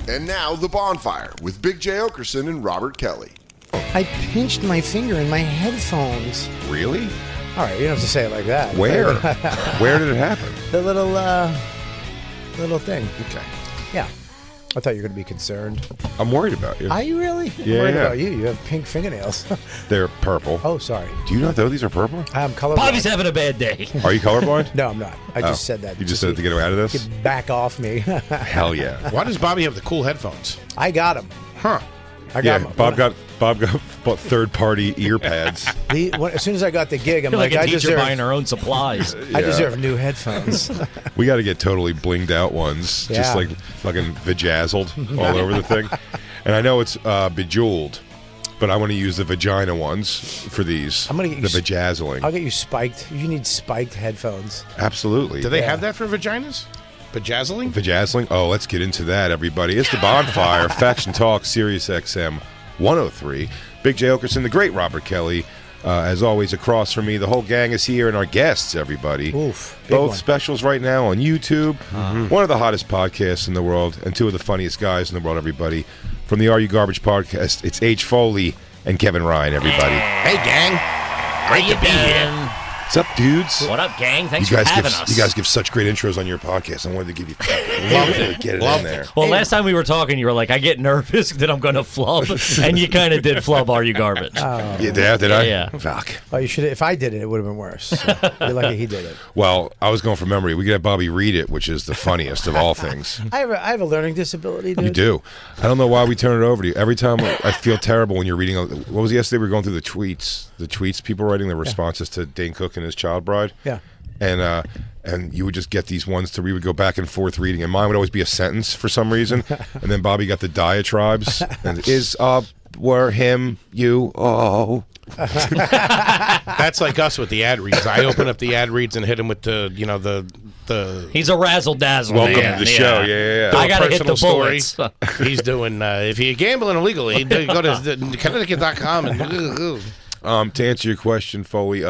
And now, The Bonfire with Big J. Okerson and Robert Kelly. I pinched my finger in my headphones. Really? All right, you don't have to say it like that. Where? Where did it happen? The little thing. Okay. Yeah. I thought you were going to be concerned. I'm worried about you. Are you really? Yeah. I'm worried about you. You have pink fingernails. They're purple. Oh, sorry. Do you not know these are purple? I'm colorblind. Bobby's having a bad day. Are you colorblind? No, I'm not. I just said that. You just said it to get away out of this? Get back off me. Hell yeah. Why does Bobby have the cool headphones? I got them. Huh. I got them. Bob got bought third-party ear pads. As soon as I got the gig, I'm You're like a I teacher deserve. buying her own supplies. I deserve new headphones. We got to get totally blinged out ones, just Yeah. like fucking vajazzled all over the thing. And I know it's bejeweled, but I want to use the vagina ones for these. I'm gonna get the you vajazzling. I'll get you spiked. You need spiked headphones. Absolutely. Do they have that for vaginas? Vajazzling? Vajazzling? Oh, let's get into that, everybody. It's the Bonfire, Faction Talk, Sirius XM 103. Big J. Okerson, the great Robert Kelly. As always, across from me, the whole gang is here, and our guests, everybody. Oof. Big Both one. specials right now on YouTube. One of the hottest podcasts in the world, and two of the funniest guys in the world, everybody. From the Are You Garbage podcast, it's H. Foley and Kevin Ryan, everybody. Hey, gang. Great to be here. What's up, dudes? What up, gang? Thanks you for guys having give, us. You guys give such great intros on your podcast. I wanted to give you get it in there. Well, last time we were talking, you were like, I get nervous that I'm going to flub. And you kind of did flub Are You Garbage. Yeah, did I? Yeah. Fuck. Oh, you should. If I did it, it would have been worse. So you're lucky he did it. Well, I was going from memory. We could have Bobby read it, which is the funniest of all things. I have a learning disability, dude. You do. I don't know why we turn it over to you. Every time I feel terrible when you're reading. What was it yesterday? We were going through the tweets. The tweets people writing the responses to Dane Cook and his child bride. Yeah. And you would just get these ones we would go back and forth reading, and mine would always be a sentence for some reason, and then Bobby got the diatribes and is were him you That's like us with the ad reads. I open up the ad reads and hit him with the He's a razzle dazzle. welcome to the show. Yeah. I got to hit the personal bullets. story. He's doing, if you're gambling illegally, go to Connecticut.com and To answer your question, Foley,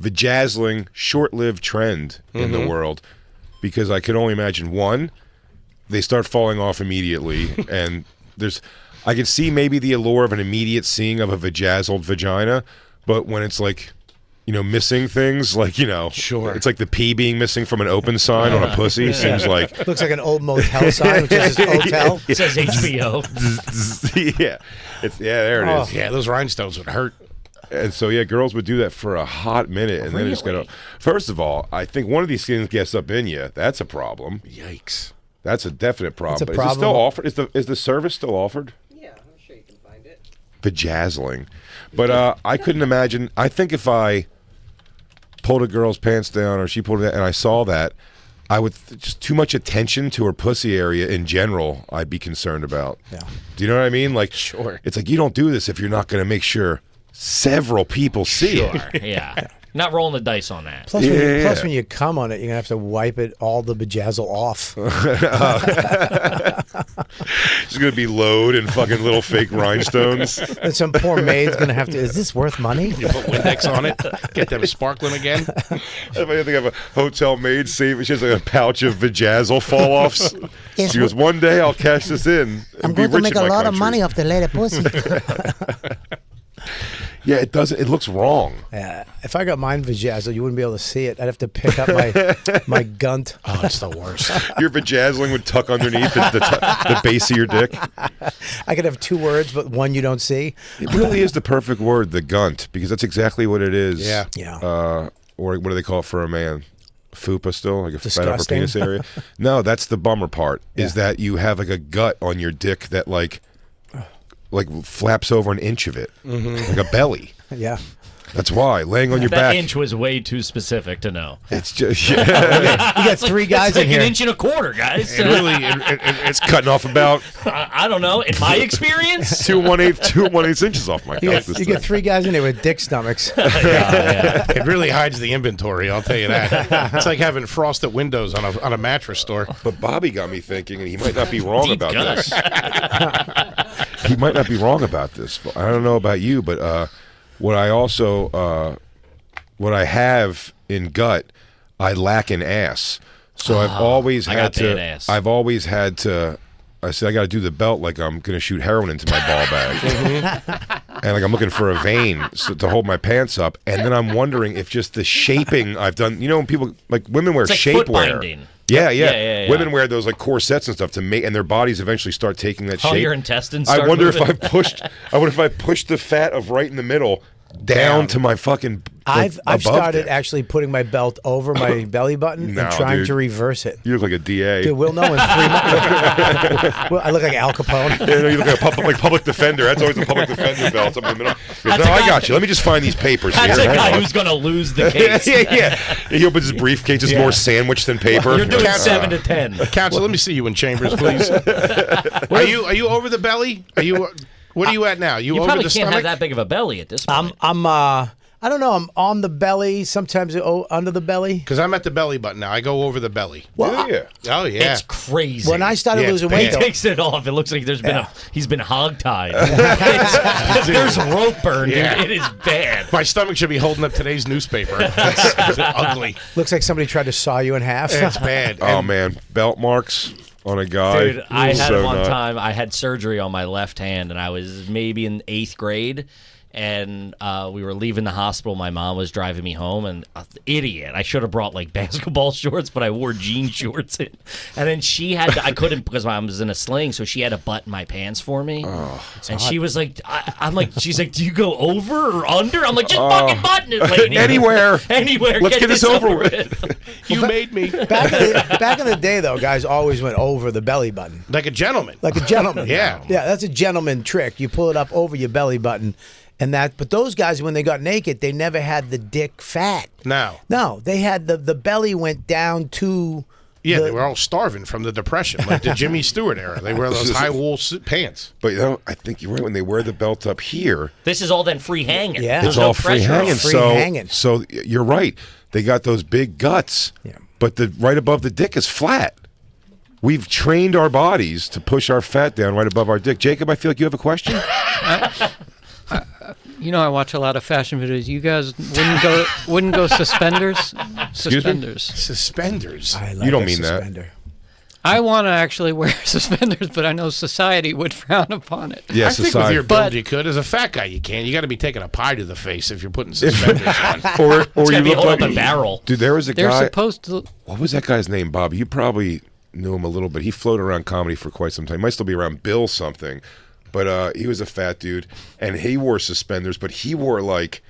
vajazzling, short-lived trend in the world, because I could only imagine, one, they start falling off immediately, and I could see maybe the allure of an immediate seeing of a vajazzled vagina, but when it's like, missing things, like, Sure. it's like the P being missing from an open sign on a pussy, seems like... Looks like an old motel sign, which is his hotel. It says HBO. yeah. There it is. Yeah, those rhinestones would hurt. And so, girls would do that for a hot minute, and then just go. First of all, I think one of these things gets up in you. That's a problem. Yikes. That's a definite problem. It's a But problem. is it still offered? Is the service still offered? Yeah, I'm sure you can find it. Vajazzling. But I couldn't imagine. I think if I pulled a girl's pants down, or she pulled it down, and I saw that, I would just too much attention to her pussy area in general. I'd be concerned about. Yeah. Do you know what I mean? Like, Sure. It's like you don't do this if you're not going to make sure several people see it. Yeah. Not rolling the dice on that. Plus, when you come on it, you're going to have to wipe all the bejazzle off. It's going to be load and fucking little fake rhinestones. And some poor maid's going to have to, is this worth money? You put Windex on it, get them sparkling again. If I think of a hotel maid, she has like a pouch of vajazzle fall-offs. Yes, She goes, one day I'll cash this in. I'm and be going to rich make in a my lot of country." money off the lady pussy. Yeah, it does. It looks wrong. If I got mine vajazzle, you wouldn't be able to see it. I'd have to pick up my gunt. Oh, it's the worst. Your vajazzling would tuck underneath the base of your dick. I could have two words, but one you don't see. It really is the perfect word, the gunt, because that's exactly what it is. Yeah. Yeah. Or what do they call it for a man? Fupa still? Like a fat upper Disgusting. penis area? No, that's the bummer part, is Yeah. that you have like a gut on your dick that like flaps over an inch of it. Like a belly. Yeah. That's why. Laying on your That back. inch was way too specific to know. It's just, You got three guys It's like in here. an inch and a quarter, guys. it's cutting off about I don't know. In my experience, 2 1/8 inches off my You cock. get, you get three guys in there with dick stomachs. It really hides the inventory, I'll tell you that. It's like having frosted windows on a mattress store. But Bobby got me thinking, and he might not be wrong Deep about cut. this. He might not be wrong about this. But I don't know about you, but what I have in gut, I lack in ass. So I've always I had got bad to. ass. I've always had to I said I got to do the belt like I'm going to shoot heroin into my ball bag, and like I'm looking for a vein to hold my pants up, and then I'm wondering if just the shaping I've done. You know, when people like women wear It's like foot shapewear. binding. Yeah. Women wear those like corsets and stuff to make, and their bodies eventually start taking that All shape. your intestines I start wonder moving. if I wonder if I pushed the fat of right in the middle down to my fucking. I've above started there. actually putting my belt over my belly button No, and trying dude. to reverse it. You look like a DA. Dude, we'll know in 3 months. Well, I look like Al Capone. Yeah, no, you look like public defender. That's always a public defender belt up in the middle. He goes, no, I got you. Let me just find these papers That's here. a Hang guy on." who's going to lose the case. yeah. He opens his briefcase. It's more sandwich than paper. You're doing Like, 7 to 10. Counsel, let me see you in chambers, please. Are you over the belly? Are you? What are you at now? You You over probably the can't stomach? have that big of a belly at this point. I don't know. I'm on the belly. Sometimes under the belly. Because I'm at the belly button now. I go over the belly. Well, yeah. Oh yeah. It's crazy. when I started Yeah, it's losing bad. weight, he though, takes it off, it looks like he's been hogtied. There's rope burn, dude. Yeah. It is bad. My stomach should be holding up today's newspaper. It's ugly. looks like somebody tried to saw you in half. It's bad. Oh And man, belt marks on a guy. Dude, I had So one not- time, I had surgery on my left hand, and I was maybe in 8th grade. And we were leaving the hospital. My mom was driving me home, and idiot. I should have brought like basketball shorts, but I wore jean shorts. And then she had I couldn't because I was in a sling, so she had to button my pants for me. And she was like, I'm like, she's like, do you go over or under? I'm like, just fucking button it, lady. Anywhere. Anywhere. Let's get this over with. you made me Back in the day, though, guys always went over the belly button. like a gentleman. Like a gentleman. Yeah. Yeah, that's a gentleman trick. You pull it up over your belly button. But those guys, when they got naked, they never had the dick fat. No. No, they had the belly went down to. Yeah, they were all starving from the Depression, like the Jimmy Stewart era. They wear those high wool pants. But you know, I think you're right. When they wear the belt up here, This is all then free hanging. Yeah. There's it's no all free pressure. hanging. Free so, hanging. so you're right. They got those big guts. Yeah. But the right above the dick is flat. We've trained our bodies to push our fat down right above our dick. Jacob, I feel like you have a question. You know, I watch a lot of fashion videos. You guys wouldn't go suspenders? Suspenders. Suspenders. I like You don't a mean that. suspender. I want to actually wear suspenders, but I know society would frown upon it. Yeah, I think with society. your build But- you could. As a fat guy, you can. You got to be taking a pie to the face if you're putting suspenders on. or It's you gonna be look hold like up a barrel. Dude, there was a They're guy. supposed to. What was that guy's name, Bob? You probably knew him a little bit. He floated around comedy for quite some time. He might still be around Bill something. But he was a fat dude, and he wore suspenders, but he wore, like,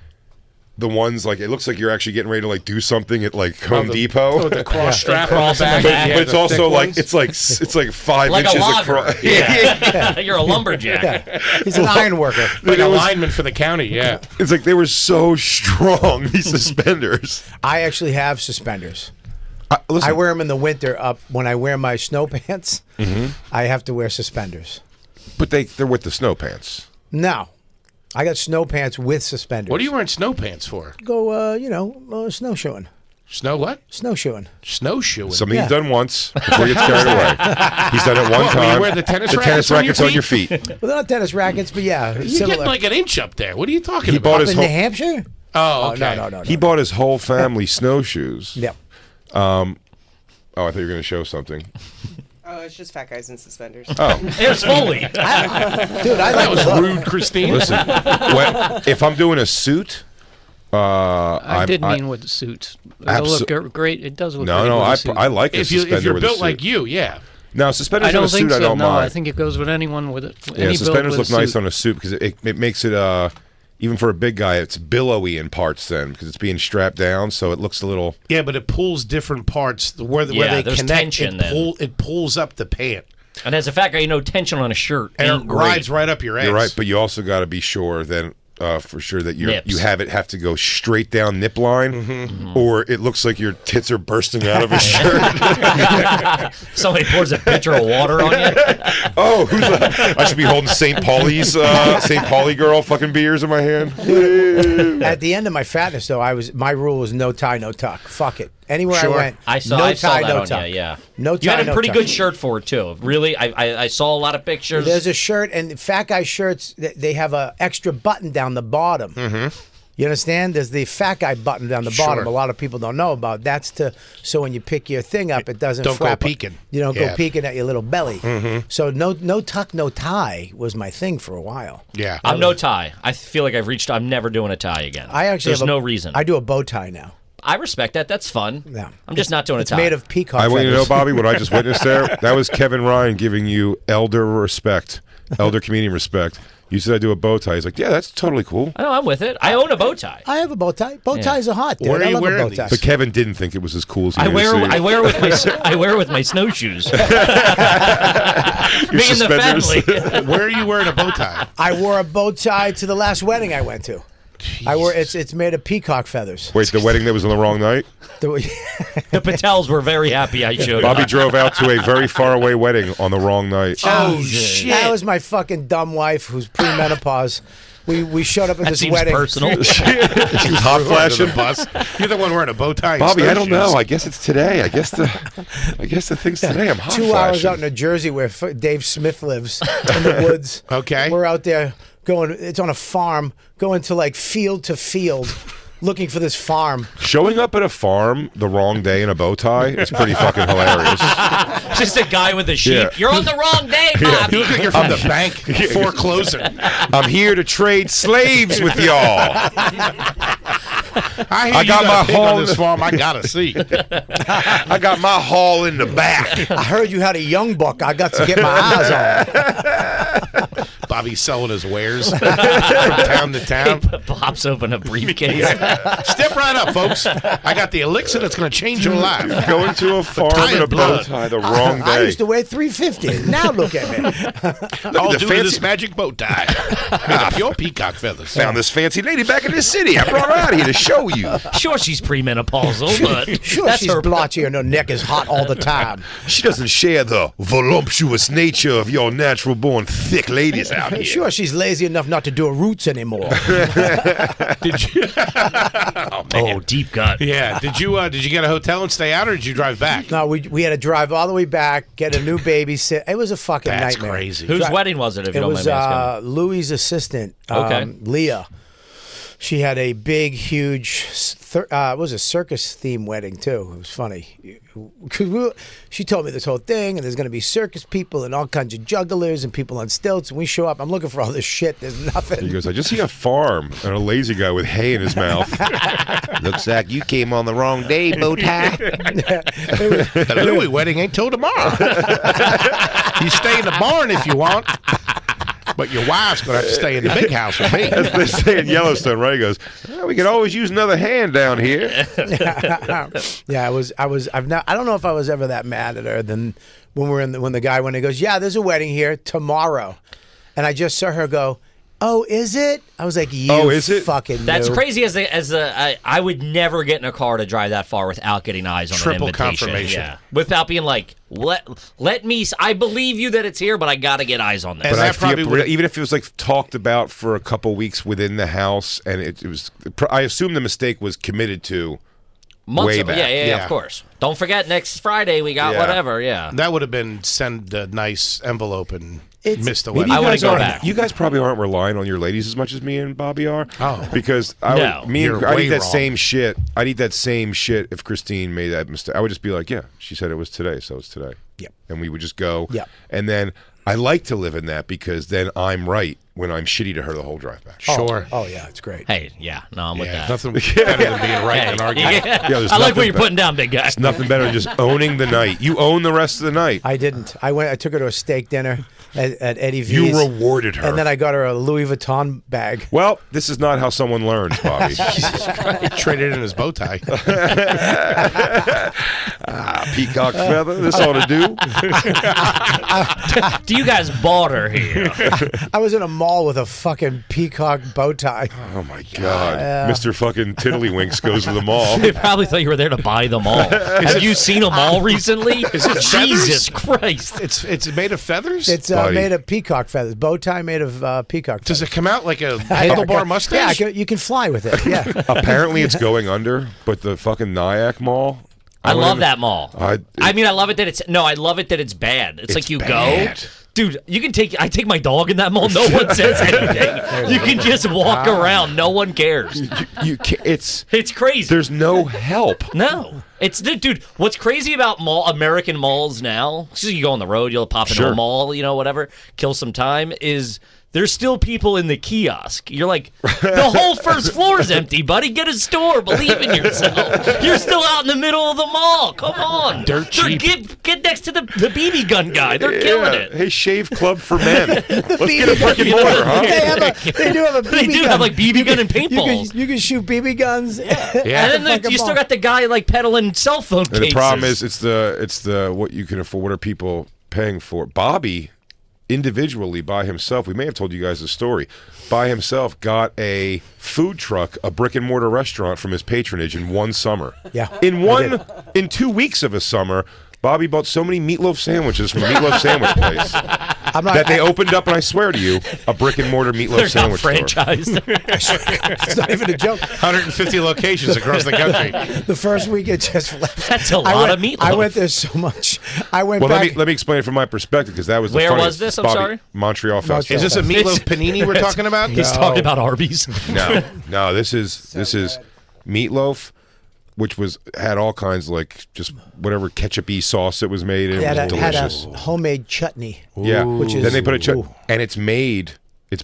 the ones, like, it looks like you're actually getting ready to, like, do something at, like, Home Depot. Oh, the cross strap on Cross the in back. the but, back. but it's the also, thick like, ones. it's like 5 Like a inches logger. across. Yeah. You're a lumberjack. He's an iron worker. Like a It was- lineman for the county, yeah. It's like they were so strong, these suspenders. I actually have suspenders. Listen, I wear them in the winter. Up when I wear my snow pants, I have to wear suspenders. but they're with the snow pants. No, I got snow pants with suspenders. What are you wearing snow pants for? Go? Snowshoeing. Snow what? Snowshoeing. Snowshoeing. Something Yeah. he's done once before he gets carried away. He's done it one What, when you time. wear the tennis tennis rackets on your rackets on your feet. Well, they're not tennis rackets, but yeah, You're similar. getting like an inch up there. What are you talking He about? bought Up his in whole New Hampshire? Oh, okay. No. he bought his whole family snowshoes. Yep. Oh, I thought you were going to show something. Oh, it's just fat guys in suspenders. Oh, There's Foley. Dude, I That like was the look. rude, Christine. listen. If I'm doing a suit, I did mean with the suits. It'll look great. It does look No, great no, with a I suit. like a if suspender you're with a built suit. like you, yeah. Now, suspenders I don't on a think suit, so. I don't No, mind. I think it goes with anyone with it. Yeah, Any suspenders build look with a nice suit. on a suit because it makes it, even for a big guy, it's billowy in parts then because it's being strapped down, so it looks a little. Yeah, but it pulls different parts where Yeah, they there's connect. tension then. It pulls up the pant. And as a fat guy, you know tension on a shirt And ain't it great. rides right up your ass. You're right, but you also got to be sure then. For sure that Nips. you have to go straight down nip line, Mm-hmm. or it looks like your tits are bursting out of a shirt. Somebody pours a pitcher of water on you. Oh, who's that? I should be holding St. Pauli girl fucking beers in my hand. At the end of my fatness, though, my rule was no tie, no tuck. Fuck it. Anywhere Sure. I went, I saw no saw tie, that no on tuck. you, yeah. No You tie, had a no pretty tuck. good shirt for it, too. Really, I saw a lot of pictures. There's a shirt, and fat guy shirts, they have a extra button down the bottom. You understand? There's the fat guy button down the bottom. Sure. A lot of people don't know about. That's so when you pick your thing up, it doesn't Don't go flap. peeking. You don't Yeah. go peeking at your little belly. So no tuck, no tie was my thing for a while. Yeah. I'm no tie. I feel like I'm never doing a tie again. I actually There's have no reason. I do a bow tie now. I respect that. That's fun. Yeah. I'm just not doing a It's tie. made of peacock I want you to know, feathers. Bobby, what I just witnessed there? That was Kevin Ryan giving you elder respect, elder comedian respect. You said I do a bow tie. He's like, yeah, that's totally cool. I know, I'm with it. I own a bow tie. I have a bow tie. Bow ties are hot, dude. Where are I you love a wearing bow tie. these? But Kevin didn't think it was as cool as he I did wear to see I it. wear with my snowshoes. Your Me and the suspenders. family. Where are you wearing a bow tie? I wore a bow tie to the last wedding I went to. I wore it's made of peacock feathers. Wait, the wedding that was on the wrong night? The- The Patels were very happy I showed Bobby up. drove out to a very far away wedding on the wrong night. Oh shit! That was my fucking dumb wife who's premenopause. We showed up at That this seems wedding. personal. She was hot flashing. Bus. You're the one wearing a bow tie. and Bobby, I don't snowshoes. know. I guess it's today. I guess the thing's today. I'm hot 2 hours flashing. out in New Jersey where Dave Smith lives in the woods. Okay. We're out there going. It's on a farm, going to like field to field, looking for this farm. Showing up at a farm the wrong day in a bow tie is pretty fucking hilarious. Just a guy with a sheep. Yeah. You're on the wrong day, Bobby. You look like you're from the bank foreclosing. I'm here to trade slaves with y'all. I hear I you got my a pig haul on in this the- farm. I got a seat. I got my haul in the back. I heard you had a young buck. I got to get my eyes on. Bobby's selling his wares from town to town. Pops open a briefcase. Step right up, folks. I got the elixir that's going to change your life. Going to a farm tie in a of bow blood. tie the wrong I day. used to weigh 350. Now look at me. All the due to fancy- this magic bow tie made of pure peacock feathers. Found this fancy lady back in the city. I brought her out here to show you. Sure, she's premenopausal, but Sure, that's she's her. blotchy and her neck is hot all the time. She doesn't share the voluptuous nature of your natural-born thick ladies out here. Sure, she's lazy enough not to do her roots anymore. Did you? Oh, deep cut. Yeah. Did you get a hotel and stay out, or did you drive back? No, we had to drive all the way back, get a new babysit. It was a fucking That's nightmare. crazy. Whose wedding was it, if you It don't was mind me asking? Louis' assistant, Okay. Leah. She had a big, huge, it was a circus theme wedding too. It was funny. 'Cause she told me this whole thing, and there's going to be circus people and all kinds of jugglers and people on stilts. And we show up. I'm looking for all this shit. There's He nothing. goes, I just see a farm and a lazy guy with hay in his mouth. Looks like you came on the wrong day, bow tie. The Louis wedding ain't till tomorrow. You stay in the barn if you want, but your wife's going to have to stay in the big house with me. As they say in Yellowstone, right? He goes, well, we could always use another hand down here. Yeah, I don't know if I was ever that mad at her than when when he goes, yeah, there's a wedding here tomorrow, and I just saw her go, oh, is it? I was like, you Oh, is it? fucking That's noob. crazy. I would never get in a car to drive that far without getting eyes on Triple an invitation. confirmation. Yeah, without being like, let me. I believe you that it's here, but I got to get eyes on this. And But I that probably feel, would've- even if it was like talked about for a couple weeks within the house, and it was, I assume the mistake was committed to. Months way of, back. yeah, Yeah. of course. Don't forget next Friday we got Yeah. whatever. Yeah. That would have been send a nice envelope and missed the Maybe wedding. I you wanna guys go aren't- back. You guys probably aren't relying on your ladies as much as me and Bobby are. Oh. Because No. I You're need way that wrong. same shit. I need that same shit if Christine made that mistake. I would just be like, yeah, she said it was today, so it's today. Yep. And we would just go. Yep. And then I like to live in that because then I'm right when I'm shitty to her the whole drive back. Sure. Oh yeah, it's great. Hey, yeah, no, I'm with Yeah, that. nothing better than being right in an argument. Yeah. there's I like nothing what you're better. putting down, big guy. It's nothing better than just owning the night. You own the rest of the night. I didn't. I took her to a steak dinner at Eddie V's. You rewarded her. And then I got her a Louis Vuitton bag. Well, this is not how someone learns, Bobby. Traded in his bow tie. Peacock feather. This ought to do. Do you guys barter here? I was in a mall with a fucking peacock bow tie. Oh my God, Mr. Fucking Tiddlywinks goes to the mall. They probably thought you were there to buy them all. Have you seen them all recently? Jesus Christ! It's made of feathers? It's Buddy. made of peacock feathers. Bow tie made of peacock feathers. Does it come out like a handlebar mustache? Yeah, you can fly with it. Yeah. Apparently, it's going under, but the fucking Nyack Mall. I went love in- that mall. I mean, I love it that it's I love it that it's bad. It's like you bad. go, Dude, I take my dog in that mall. No one says anything. You can just walk around. No one cares. You can't, It's crazy. There's no help. No. Dude, what's crazy about American malls now, so you go on the road, you'll pop into Sure. a mall, whatever, kill some time, is there's still people in the kiosk. You're like, the whole first floor is empty, buddy. Get a store. Believe in yourself. You're still out in the middle of the mall. Come on. Dirt cheap. Get next to the BB gun guy. They're killing it. Hey, shave club for men. Let's get a BB gun. brick and mortar, huh? They do have a BB They do gun. have like BB gun and paintballs. You can shoot BB guns. Yeah. And then you still got the guy like peddling cell phone And cases. the problem is, it's the what you can afford. What are people paying for? Bobby, individually by himself, we may have told you guys the story. By himself, got a food truck, a brick and mortar restaurant from his patronage in one summer. Yeah, in 2 weeks of a summer, Bobby bought so many meatloaf sandwiches from a meatloaf sandwich place that they opened up, and I swear to you, a brick and mortar meatloaf They're sandwich not franchised. It's not even a joke. 150 locations across the country. The first week it just left. That's a lot of meatloaf. I went there so much. I went Well, back. let me explain it from my perspective, because that was the Where funniest. was this? I'm Bobby, sorry? Montreal Festival. Is this a meatloaf panini we're talking about? He's talking about Arby's. No, this is meatloaf, which had all kinds of, like, just whatever ketchup-y sauce it was made in. They It was had a delicious. homemade chutney. Yeah, which is- then they put a ooh. and it's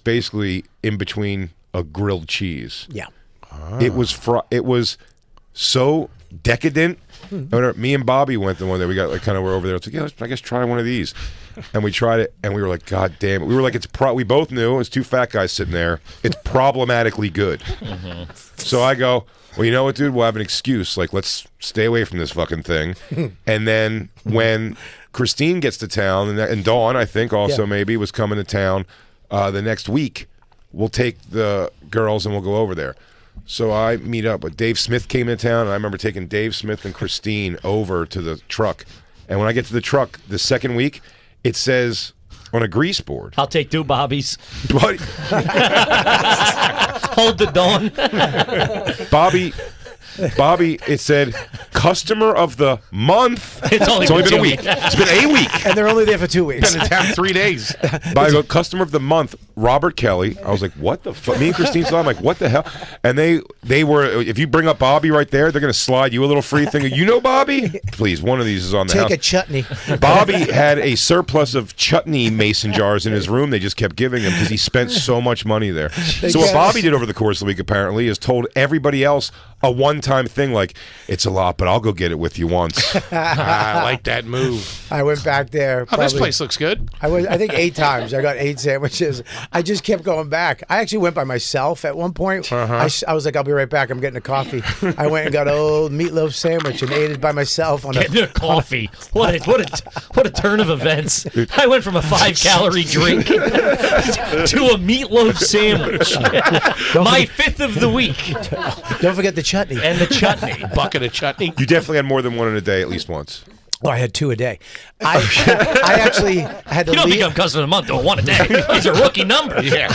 basically in between a grilled cheese. Yeah. It was so decadent. Me and Bobby went the one that we got, like, kind of, we're over there. It's like, yeah, let's, I guess, try one of these. And we tried it, and we were like, God damn it. We were like, we both knew, it was two fat guys sitting there, it's problematically good. So I go, well, you know what, dude? We'll have an excuse. Like, let's stay away from this fucking thing. And then when Christine gets to town, and Dawn, I think, also maybe, was coming to town the next week, we'll take the girls and we'll go over there. So I meet up. But Dave Smith came into town, and I remember taking Dave Smith and Christine over to the truck. And when I get to the truck the second week, it says on a grease board. I'll take 2 Bobbies. What? Hold the dawn. Bobby, it said customer of the month. It's only been been a 2 week. weeks. It's been a week. And they're only there for 2 weeks. Been in town 3 days. But I go, customer of the month, Robert Kelly. I was like, what the fuck? Me and Christine saw, I'm like, what the hell? And they were, if you bring up Bobby right there, they're going to slide you a little free thing. You know Bobby? Please, one of these is on the house. Take a chutney. Bobby had a surplus of chutney mason jars in his room. They just kept giving him because he spent so much money there. So what Bobby did over the course of the week, apparently, is told everybody else a one-time thing like, it's a lot, but I'll go get it with you once. I like that move. I went back there. Oh, this probably- place looks good. I think 8 times. I got 8 sandwiches. I just kept going back. I actually went by myself at one point. I was like, I'll be right back. I'm getting a coffee. I went and got an old meatloaf sandwich and ate it by myself on Getting a coffee. What a turn of events. I went from a 5-calorie drink to a meatloaf sandwich. My 5th of the week. Don't forget the chutney. And the chutney. Bucket of chutney. You definitely had more than one in a day, at least once. Oh, I had 2 a day. I actually had to You don't leave. become customer of the month doing 1 a day. It's a rookie number. Yeah.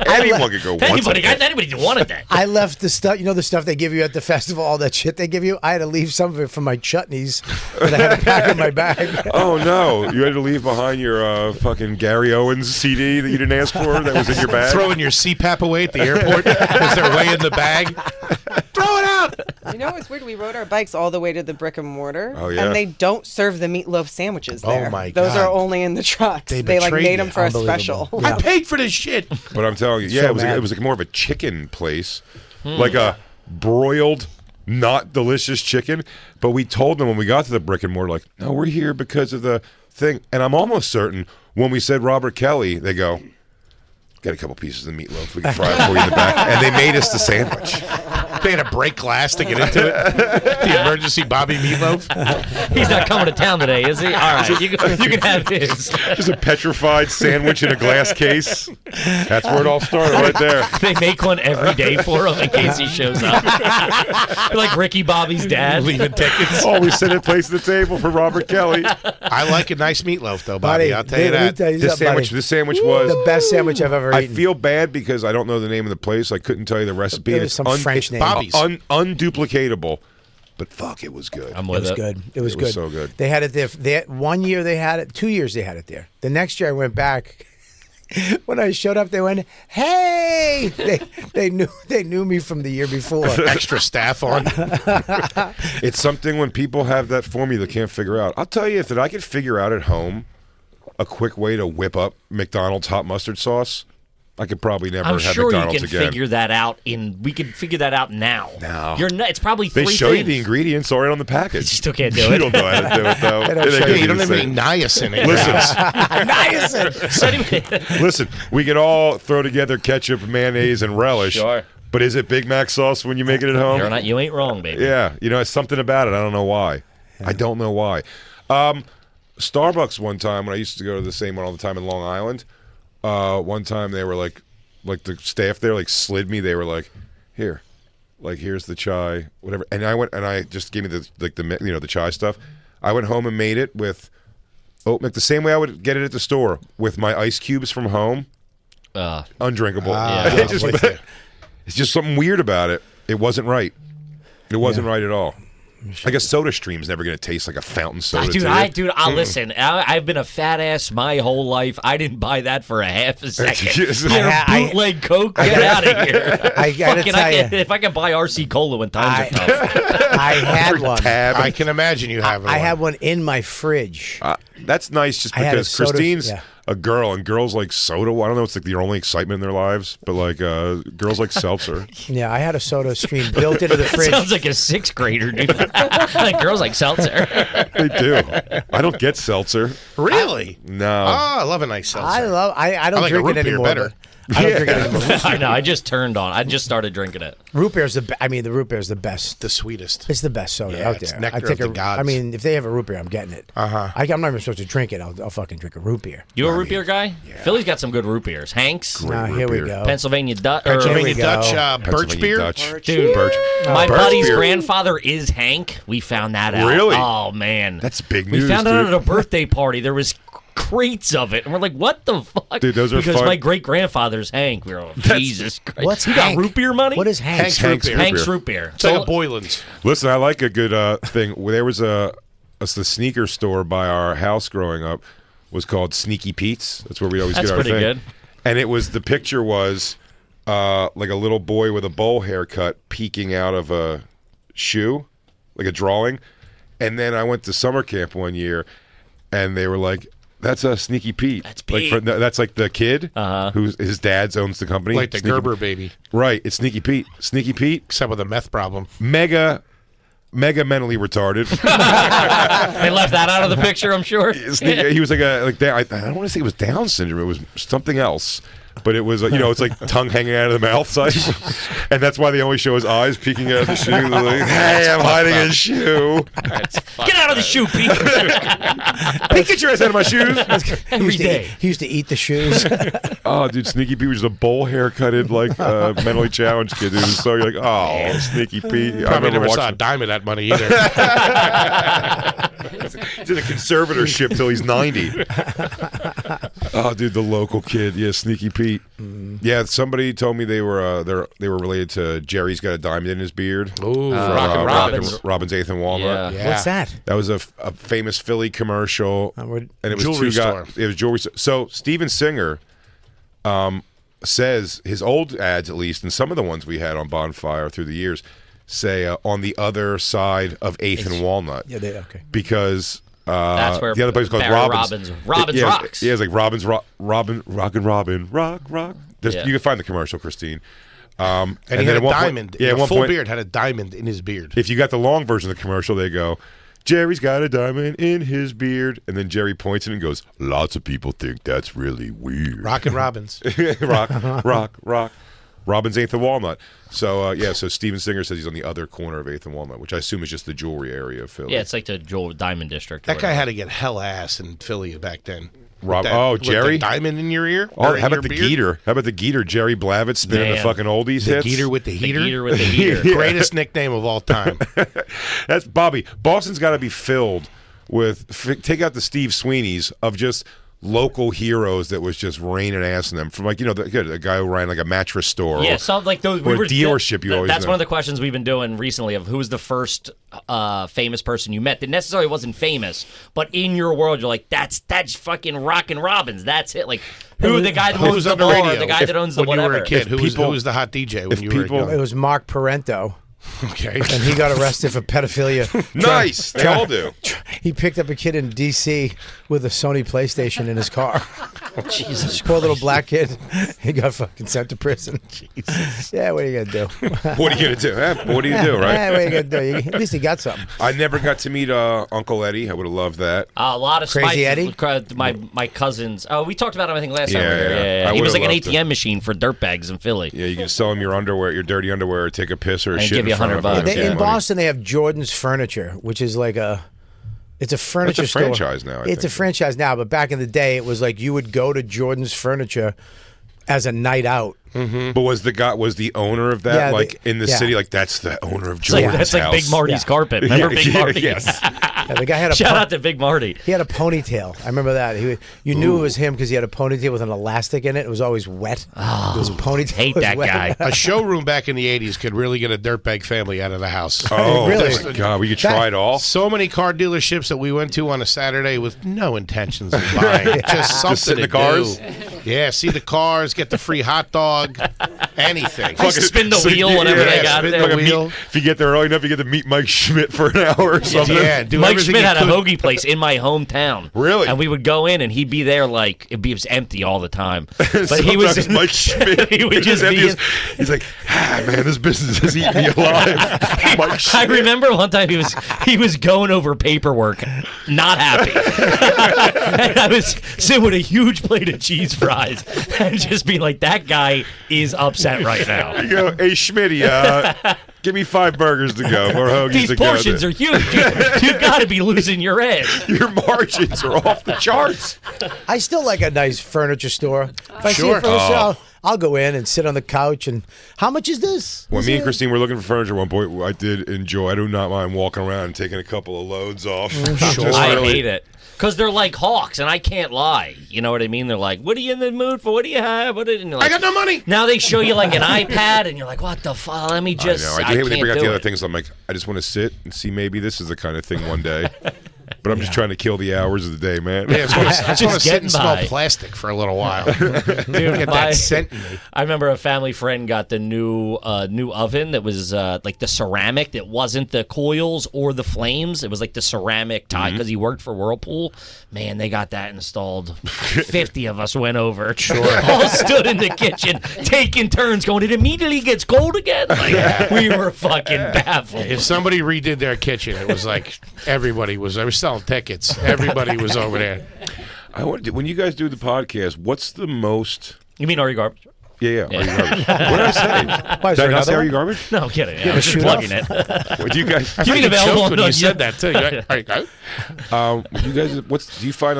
Anyone could go once. Anybody do 1 a day. I left the stuff, the stuff they give you at the festival, all that shit they give you. I had to leave some of it for my chutneys that I had to pack in my bag. Oh, no. You had to leave behind your fucking Gary Owens CD that you didn't ask for that was in your bag? Throwing your CPAP away at the airport because they're way in the bag. Throw it out. You know what's weird? We rode our bikes all the way to the brick and mortar. Oh, yeah. And they don't serve the meatloaf sandwiches there. Oh, my Those God. are only in the trucks. They They like betrayed made you. them for a Unbelievable. special. Yeah. I paid for this shit. But I'm telling you, yeah, So it was mad. like more of a chicken place, like a broiled, not delicious chicken. But we told them when we got to the brick and mortar, like, no, we're here because of the thing. And I'm almost certain when we said Robert Kelly, they go, get a couple pieces of meatloaf. We can fry it for you in the back. And they made us the sandwich. They had to break glass to get into it. The emergency Bobby meatloaf. He's not coming to town today, is he? All right, you can have his. Just a petrified sandwich in a glass case. That's where it all started, right there. They make one every day for him in case he shows up. Like Ricky Bobby's dad. Leaving tickets. Always set a place at the table for Robert Kelly. I like a nice meatloaf, though, Bobby. I'll tell you let me that. tell you This something, buddy. sandwich was The best sandwich I've ever I eaten. feel bad because I don't know the name of the place. I couldn't tell you the recipe. It and was it's some French name. Bobby's. unduplicatable. but fuck, it was good. I'm It with was it. good. It was It good. was so good. They had it there. 1 year they had it. 2 years they had it there. The next year I went back. When I showed up, they went, "Hey!" They knew me from the year before. Extra staff on. It's something when people have that formula they can't figure out. I'll tell you, that I could figure out at home a quick way to whip up McDonald's hot mustard sauce, I could probably never I'm have sure you McDonald's can again. figure that out. We can figure that out now. No. It's probably They three show things. you the ingredients right on the package. You still can't do You it. don't know how to do it, though. They don't show It You don't ain't have the any same. niacin in your house. Niacin. Listen, we can all throw together ketchup, mayonnaise, and relish. Sure. But is it Big Mac sauce when you make it at home? You ain't wrong, baby. Yeah, it's something about it. I don't know why. I don't know why. Starbucks one time, when I used to go to the same one all the time in Long Island, one time they were like the staff there slid me. They were like, here, here's the chai, whatever. And I went and I just gave me the chai stuff. I went home and made it with oat milk the same way I would get it at the store with my ice cubes from home. Undrinkable. Yeah. It's just something weird about it. It wasn't right. It wasn't right at all. I guess SodaStream's never going to taste like a fountain soda. Listen. I've been a fat ass my whole life. I didn't buy that for a half a second. Yes. You're a bootleg Coke. Get out of here. I gotta tell you, if I can buy RC Cola when times are tough. I had one. Tab. I can imagine you have I had one in my fridge. That's nice just I had a because soda- Christine's yeah. a girl, and girls like soda. I don't know, it's their only excitement in their lives, but girls like seltzer. Yeah, I had a Soda Stream built into the fridge. Sounds like a sixth grader, dude. Like girls like seltzer. They do. I don't get seltzer. Really? No. Oh, I love a nice seltzer. I don't I like a drink root it beer anymore. better. but I don't drink it anymore. I know. I just started drinking it. Root beer's the root beer's the best. The sweetest. It's the best soda Yeah, out it's there. nectar I take of the gods. I mean, if they have a root beer, I'm getting it. Uh-huh. I'm not even supposed to drink it. I'll fucking drink a root beer. You a root beer guy? Philly's got some good root beers. Hank's, Now, root here we beer. go. Pennsylvania Dutch. Pennsylvania we Dutch go. birch Pennsylvania beer. Dutch. Dude, Birch. my Birch buddy's beer. grandfather is Hank. We found that out. Really? Oh man, That's big We news, found it out dude. at a birthday party. There was crates of it, and we're like, "What the fuck?" Dude, those are because fun. my great grandfather's Hank. We were like, Jesus Christ. What's you Hank? got root beer money? What is Hank's Hank's? root beer. Hank's root beer? It's like a Boylan's. Listen, I like a good thing. There was the sneaker store by our house growing up was called Sneaky Pete's. That's where we always That's get our pretty thing. good. And the picture was like a little boy with a bowl haircut peeking out of a shoe, like a drawing. And then I went to summer camp one year, and they were like, "That's a Sneaky Pete." That's like Pete. that's like the kid who's his dad owns the company, Like the Sneaky- Gerber baby, Right, it's Sneaky Pete. Sneaky Pete, except with a meth problem. mega mentally retarded. They left that out of the picture, I'm sure. He was I don't want to say it was Down syndrome. It was something else. But it was, it's like tongue hanging out of the mouth size. And that's why they only show his eyes peeking out of the shoe. They're like, hey, I'm hiding a shoe. Get out of the shoe, Pete. Pete, get your ass out of my shoes. Every day. He used to eat the shoes. Oh, dude, Sneaky Pete was just a bowl haircutted, mentally challenged kid. Dude. So you're like, oh, Sneaky Pete. I Probably remember never saw a watching. dime of that money either. He's in a conservatorship till he's 90. Oh, dude, the local kid. Yeah, Sneaky Pete. Yeah, somebody told me they were related to Jerry's Got a Diamond in His Beard. Ooh, From, Rockin' Robins. Robin's Eighth and Walnut. Yeah. What's that? That was a famous Philly commercial, and it was Jewelry two guys. store. It was jewelry store. So Steven Singer says his old ads, at least, and some of the ones we had on Bonfire through the years, say on the other side of Eighth and Walnut. Yeah, okay. Because That's where the other place called Barry Robin's. Robin's yeah, Rocks. Yeah, it's like Robin's Robin, rock. Yeah. You can find the commercial, Christine. And he then had a at one point- diamond. yeah, at a one full point, beard had a diamond in his beard. if you got the long version of the commercial, they go, Jerry's got a diamond in his beard. And then Jerry points it and goes, lots of people think that's really weird. Rockin' Robins. rock. Robin's Eighth and Walnut. So, so Steven Singer says he's on the other corner of Eighth and Walnut, which I assume is just the jewelry area of Philly. Yeah, it's like the Joel Diamond District. or That guy whatever. had to get hell ass in Philly back then. Rob- With that- oh, with the Jerry? diamond in your ear? Oh, Or in how your about the beard? Geeter? How about the Geeter? Jerry Blavitt spinning the Man. fucking oldies The hits. Geeter with the The heater? heater with the heater. Greatest nickname of all time. That's Bobby. Boston's got to be filled with take out the Steve Sweeneys of just local heroes that was just raining ass in them. From like a guy who ran like a mattress store. Yeah, something like those. Or a dealership. You always. That's know. one of the questions we've been doing recently of who's the first famous person you met that necessarily wasn't famous, but in your world you're like that's fucking Rockin' Robbins. That's it. Like who the guy that owns the bar, the guy that owns the when whatever. you were a kid, who was the hot DJ when you were young? It was Mark Parento. Okay. And he got arrested for pedophilia. Nice. They all do. He picked up a kid in D.C. with a Sony PlayStation in his car. Jesus, poor little black kid. He got fucking sent to prison. Jesus. Yeah, what are you gonna do? What are you gonna do? What do you do, right? Yeah, what are you gonna do? At least he got something. I never got to meet Uncle Eddie. I would have loved that. A lot of Crazy Eddie? My cousins. Oh, we talked about him I think last time. Yeah. He was like an would've loved ATM machine for dirtbags in Philly. Yeah, you can sell him your underwear, your dirty underwear, or take a piss or a And shit give you in front of $100. him. In Boston, they have Jordan's Furniture, which is like it's a furniture It's a store. franchise now, I It's a think. franchise now, but back in the day, it was like you would go to Jordan's Furniture as a night out. But was the owner of that Yeah, in the yeah. city? Like that's the owner of It's like, Jordan's that's like house. Big Marty's carpet. Remember Big Marty? Yes. Yeah, the guy had a Shout out to Big Marty. He had a ponytail. I remember that. You knew it was him because he had a ponytail with an elastic in it. It was always wet. His ponytail Hate was that wet. guy. A showroom back in the 80s could really get a dirtbag family out of the house. Oh Really? my God, we could try it all. So many car dealerships that we went to on a Saturday with no intentions of buying. Just something sit in to the cars? do. Yeah, see the cars, get the free hot dog, anything. Spin the wheel, whatever they got spin there. the wheel. If you get there early enough, you get to meet Mike Schmidt for an hour or something. Yeah, do Mike everything Schmidt you had a could. hoagie place in my hometown. Really? And we would go in, and he'd be there like it was empty all the time. But Sometimes he was Mike Schmidt. he would just be. He's like, man, this business is eating me alive. Mike I Schmidt. remember one time he was going over paperwork, not happy. And I was sitting with a huge plate of cheese fries and just being like, that guy is upset right now. You go, hey Schmitty, give me 5 burgers to go, more hoagies These to go. portions are huge. You got to be losing your head. Your margins are off the charts. I still like a nice furniture store. If I see Sure. a furniture store, I'll go in and sit on the couch and how much is this? When Is me and it- Christine were looking for furniture at one point, I did enjoy. I do not mind walking around and taking a couple of loads off. Sure. Just I really- hate it. Because they're like hawks, and I can't lie. You know what I mean? They're like, what are you in the mood for? What do you have? And you're like, I got no money. Now they show you like an iPad, and you're like, what the fuck? Let me just. I know. I do hate when they can't bring out do the other it. things. I'm like, I just want to sit and see maybe this is the kind of thing one day. But I'm just trying to kill the hours of the day, man. Yeah, I just want to sit getting and smell by. plastic for a little while. Dude, Get that scent in me. I remember a family friend got the new oven that was like the ceramic that wasn't the coils or the flames. It was like the ceramic tie because he worked for Whirlpool. Man, they got that installed. 50 of us went over. Sure. All stood in the kitchen taking turns going, it immediately gets cold again. Like, we were fucking baffled. If somebody redid their kitchen, it was like everybody was. I was selling tickets. Everybody was over there. When you guys do the podcast, what's the most? You mean Are You Garbage? Yeah. Are you garbage? What did I say? Why, is Did I there not say another are you one? garbage? No, I'm kidding. I was just shoot plugging it. What do you guys? You mean You available choked on when you the- said that too. You guys, do you find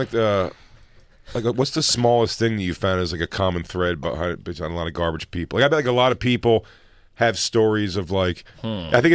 what's the smallest thing that you found as like a common thread behind a lot of garbage people? Like I bet like a lot of people have stories of like, I think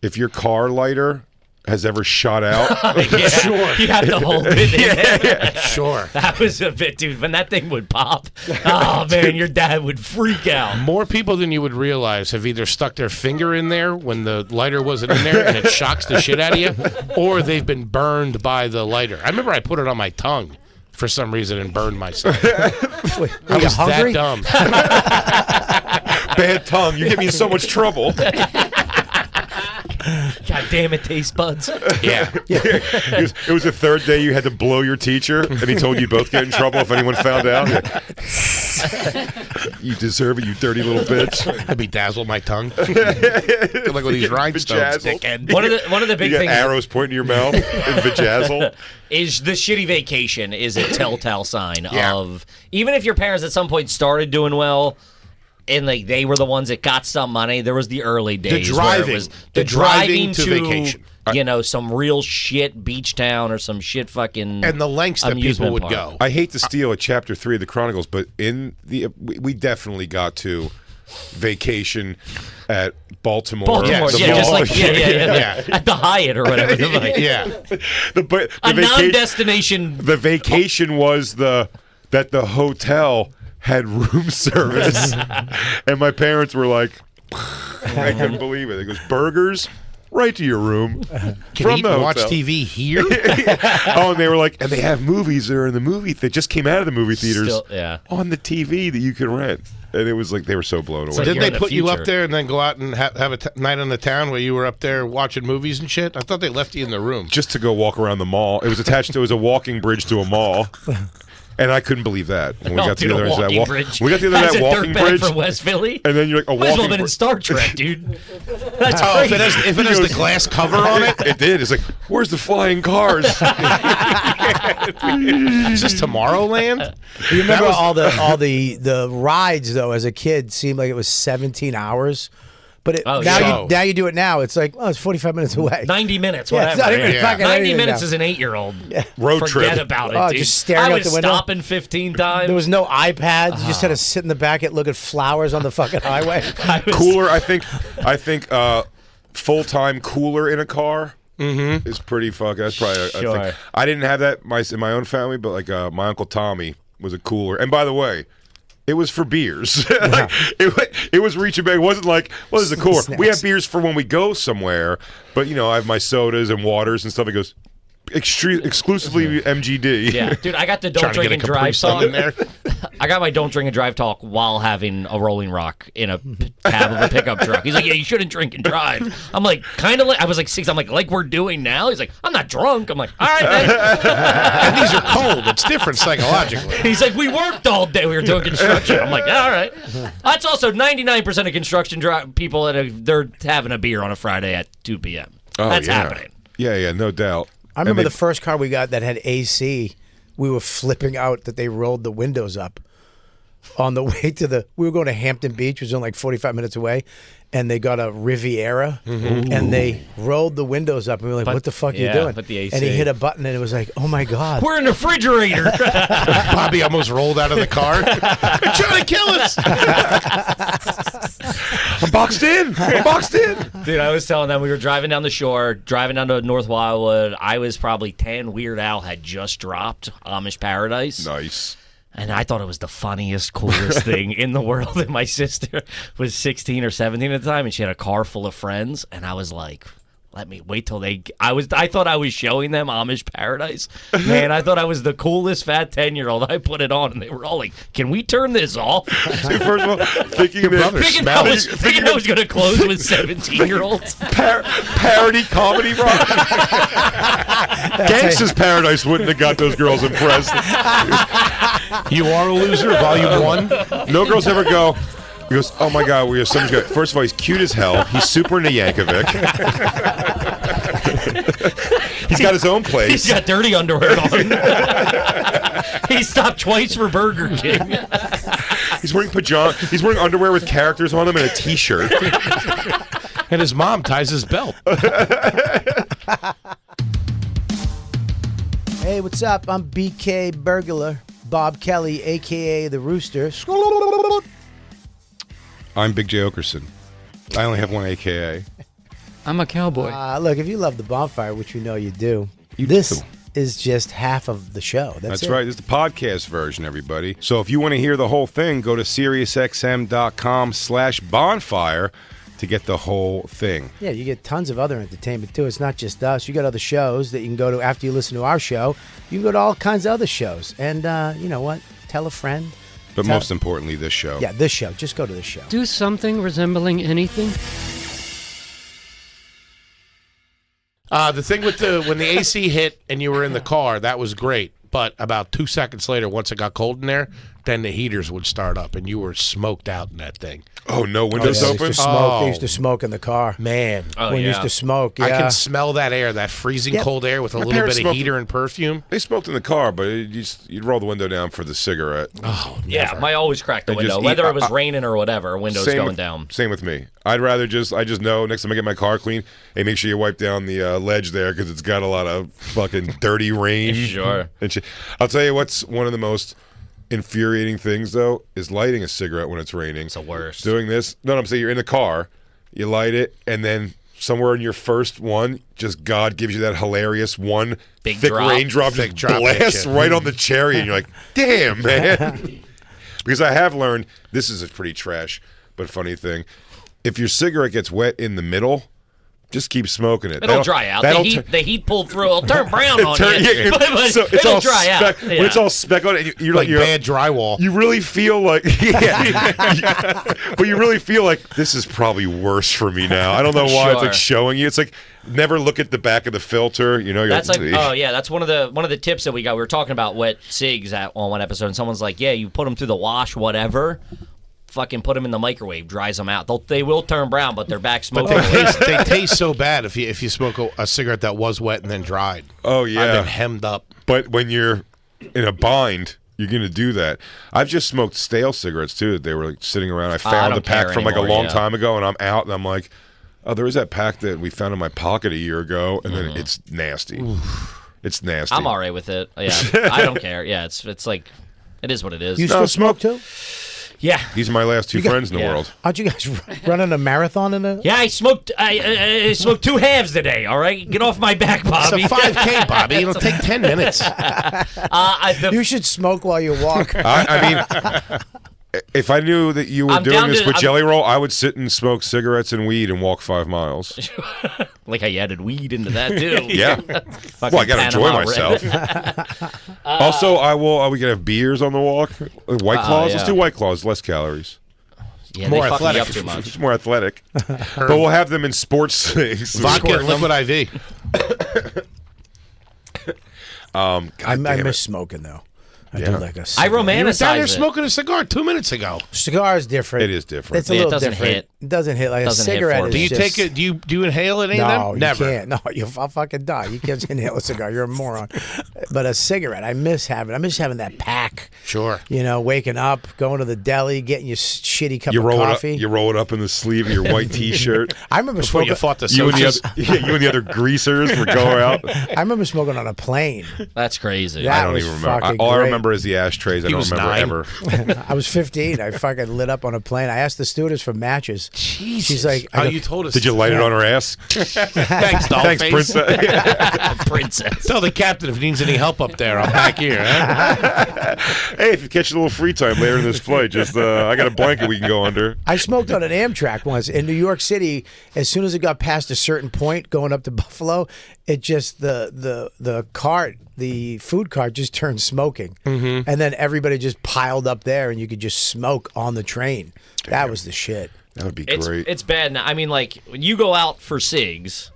if your car lighter has ever shot out, Yeah, sure. You have to hold it. Sure. That was a bit, dude. When that thing would pop, oh man, your dad would freak out. More people than you would realize have either stuck their finger in there when the lighter wasn't in there and it shocks the shit out of you, or they've been burned by the lighter. I remember I put it on my tongue for some reason and burned myself. Wait, I you was hungry? that dumb. bad tongue, you get me in so much trouble. God damn it, taste buds. Yeah. It was the third day you had to blow your teacher, and he told you both get in trouble if anyone found out. You deserve it, you dirty little bitch. I bedazzled my tongue. Like with these rhinestones, Vajazzled. dickhead. One of the big You got things arrows pointing to your mouth and vajazzle. is the shitty vacation is a telltale sign Yeah. of even if your parents at some point started doing well. And like they were the ones that got some money. There was the early days where driving. it was The driving to vacation. You know, some real shit beach town or some shit fucking And the lengths that people amusement would park. go. I hate to steal a chapter 3 of the Chronicles, but we definitely got to vacation at Baltimore. Baltimore, The yeah, just mall. like yeah, at the Hyatt or whatever. The A vacation. non-destination. The vacation was that the hotel had room service, and my parents were like, I couldn't believe it. It goes burgers right to your room Can eat and watch TV here? Oh, and they were like, and they have movies that are in the movie that just came out of the movie theaters on the TV that you could rent. And it was like they were so blown away. like Didn't you're they in the put you up future. there and then go out and have a night on the town where you were up there watching movies and shit? I thought they left you in the room. Just to go walk around the mall. It was attached to it was a walking bridge to a mall. And I couldn't believe that when we got Dude, together. a That walking bridge. We got together That's that a walking dirtbag bridge, from West Philly. and then you're like a Might as well walking. have been in Star Trek, dude. That's Oh, crazy. if it has the glass cover on it? It did. It's like, where's the flying cars? Is this Tomorrowland? You remember all the rides though as a kid seemed like it was 17 hours. But Oh, now yeah. now you do it now. It's like, it's 45 minutes away. 90 minutes, Yeah, it's whatever. not even fucking 90 anything minutes now. is an 8-year-old. Road Forget trip. about it, Oh, dude. just staring I out was the window. stopping 15 times. There was no iPads. You just had to sit in the back and look at flowers on the fucking highway. I was- Cooler. I think full time cooler in a car. Is pretty fucking. That's probably a Sure. thing. I didn't have that in my own family, but like my Uncle Tommy was a cooler. And by the way, it was for beers. Like, it was reaching back. It wasn't like, well, this is a cooler. We have beers for when we go somewhere, but I have my sodas and waters and stuff. It goes exclusively MGD. Yeah, dude, I got the don't Trying to drink get a and Capri drive Sun talk. in there. I got my don't drink and drive talk while having a Rolling Rock in a cab of a pickup truck. He's like, yeah, you shouldn't drink and drive. I'm like, kind of like, I was like 6. I'm like we're doing now. He's like, I'm not drunk. I'm like, all right, man. And these are cold. It's different psychologically. He's like, we worked all day. We were doing construction. I'm like, all right. That's also 99% of construction people they're having a beer on a Friday at 2 p.m. That's happening. Yeah, no doubt. I remember the first car we got that had AC. We were flipping out that they rolled the windows up on the way to we were going to Hampton Beach, which was only like 45 minutes away, and they got a Riviera, and they rolled the windows up, and we were like, what the fuck are you doing? put the AC. And he hit a button, and it was like, oh my God. We're in the refrigerator. Bobby almost rolled out of the car. They're trying to kill us. I'm boxed in. Dude, I was telling them we were driving down the shore, driving down to North Wildwood. I was probably 10. Weird Al had just dropped Amish Paradise. Nice. And I thought it was the funniest, coolest thing in the world. And my sister was 16 or 17 at the time, and she had a car full of friends. And I was like, let me wait till I thought I was showing them Amish Paradise. Man, I thought I was the coolest fat 10-year-old. I put it on, and they were all like, can we turn this off? Dude, first of all, thinking Thinking I was going to close with 17-year-olds. parody comedy rock. Gangsta's Paradise wouldn't have got those girls impressed. You Are a Loser, Volume 1. No girls ever go. He goes, oh my God, someone's good. First of all, he's cute as hell. He's super into Yankovic. He's got his own place. He's got dirty underwear on. He stopped twice for Burger King. He's wearing pajamas. He's wearing underwear with characters on them and a T-shirt. And his mom ties his belt. Hey, what's up? I'm BK Burglar, Bob Kelly, a.k.a. The Rooster. I'm Big J. Okerson. I only have one AKA. I'm a cowboy. Look, if you love the Bonfire, which we know you do, this is just half of the show. That's it. right. This is the podcast version, everybody. So if you want to hear the whole thing, go to SiriusXM.com/bonfire to get the whole thing. Yeah, you get tons of other entertainment, too. It's not just us. You got other shows that you can go to after you listen to our show. You can go to all kinds of other shows. And you know what? Tell a friend. But most importantly, this show. Yeah, this show. Just go to this show. Do something resembling anything. The thing with when the AC hit and you were in the car, that was great. But about 2 seconds later, once it got cold in there, then the heaters would start up, and you were smoked out in that thing. Oh, no windows They open? used to smoke. They used to smoke in the car. Man. Oh, when you yeah. used to smoke, yeah. I can smell that air, that freezing Yep. cold air with a My little parents bit of smoked- heater and perfume. They smoked in the car, but you'd roll the window down for the cigarette. Oh, Yeah, I always crack the I window, just whether eat- it was raining or whatever. Windows going down. Same with me. I'd rather I just know next time I get my car clean, hey, make sure you wipe down the ledge there because it's got a lot of fucking dirty rain. Sure. And shit. I'll tell you what's one of the most infuriating things, though, is lighting a cigarette when it's raining. It's the worst. Doing this. No, I'm saying you're in the car, you light it, and then somewhere in your first one, just God gives you that hilarious one Big thick drop. raindrop Thick just drop blasts hit you. right on the cherry, and you're like, damn, man. Because I have learned, this is a pretty trash but funny thing. If your cigarette gets wet in the middle, just keep smoking it. It'll dry out. The heat pull through. It'll turn brown on you. But so it's it'll all dry out. When it's all speck on it, you're Like you're, bad drywall. you really feel like, but you really feel like this is probably worse for me now. I don't know why it's like Sure. showing you. It's like never look at the back of the filter. You know, you're That's like, "Eesh." oh yeah, that's one of the tips that we got. We were talking about wet cigs on one episode, and someone's like, yeah, you put them through the wash, whatever. Fucking put them in the microwave, dries them out. They will turn brown, but they're back But smoking. they taste so bad if you smoke a cigarette that was wet and then dried. Oh yeah, I've been hemmed up. But when you're in a bind, you're going to do that. I've just smoked stale cigarettes too. That they were like sitting around. I found the don't pack care from like a anymore, long yeah. time ago, and I'm out, and I'm like, oh, there is that pack that we found in my pocket a year ago, and then it's nasty. It's nasty. I'm all right with it. Yeah, I don't care. Yeah, it's like, it is what it is. You still smoke too? Yeah. These are my last two friends in the yeah. world. Aren't you guys running a marathon in a? Yeah, I smoked. I smoked 2 halves today. All right, get off my back, It's Bobby. a 5K, Bobby. It'll take 10 minutes. You should smoke while you walk. I mean, if I knew that you were I'm doing down this to- with I'm- Jelly Roll, I would sit and smoke cigarettes and weed and walk 5 miles. Like I added weed into that too. Yeah. Fucking Well, I gotta enjoy Panama myself. Red. Also, I will. We can have beers on the walk. White Claws. Let's yeah. do White Claws. Less calories. Yeah, More they fuck me athletic. up too much. It's more athletic. But we'll have them in sports things. Vodka and liquid IV. God I damn miss it. smoking though. I Yeah. do like a I cigarette. You were down romanticize there it. smoking a cigar 2 minutes ago. Cigar is different. It is different. It's a Yeah, it little doesn't different. hit. It doesn't hit like Doesn't a hit cigarette. for Is me. Do you just, take it? Do you inhale any of No, them? Never. you can't. No, I'll fucking die. You can't inhale a cigar. You're a moron. But a cigarette, I miss having that pack. Sure. You know, waking up, going to the deli, getting your shitty cup You of roll coffee. it up. You roll it up in the sleeve of your white T-shirt. I remember Before smoking. you fought the You and the socials. other, yeah, you and the other greasers would go out. I remember smoking on a plane. That's crazy. That I don't was even remember. fucking All I great. remember is the ashtrays. I He don't was remember 9. ever. I was 15. I fucking lit up on a plane. I asked the stewardess for matches. She's like, Oh, I go, you told us. Did you light it on her ass? Thanks, doll Thanks, face. Princess. Princess. Tell the captain if he needs any help up there. I'm back here. Huh? Hey, if you catch a little free time later in this flight, just I got a blanket we can go under. I smoked on an Amtrak once in New York City. As soon as it got past a certain point going up to Buffalo, it just the cart, the food cart just turned smoking, and then everybody just piled up there, and you could just smoke on the train. That was the shit. That would be It's great. it's bad now. I mean, like when you go out for cigs,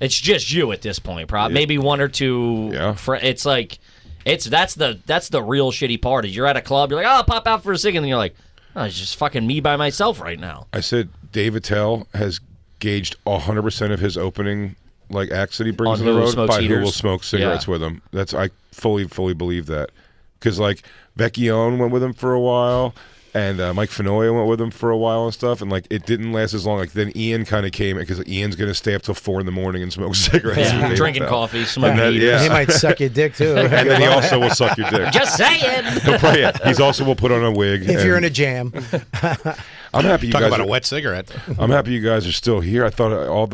it's just you at this point. Probably maybe 1 or 2. Yeah. It's like that's the real shitty part. Is you're at a club, you're like, oh, I'll pop out for a cig, and then you're like, oh, it's just fucking me by myself right now. I said Dave Attell has gauged 100% of his opening like acts that he brings On on the who road smokes by who heaters? will smoke cigarettes Yeah. with him. I fully believe that because like Vecchione went with him for a while. And Mike Fenoya went with him for a while and stuff, and like it didn't last as long. Like then Ian kind of came because Ian's gonna stay up till 4 a.m. and smoke cigarettes. with Yeah, Dave drinking Attell. coffee, smoking then, heaters. yeah. He might suck your dick too. And then he also will suck your dick. Just saying. He'll probably, yeah, he's also will put on a wig. if you're in and a jam. I'm happy you Talk guys. about a Are, wet cigarette. I'm happy you guys are still here. I thought all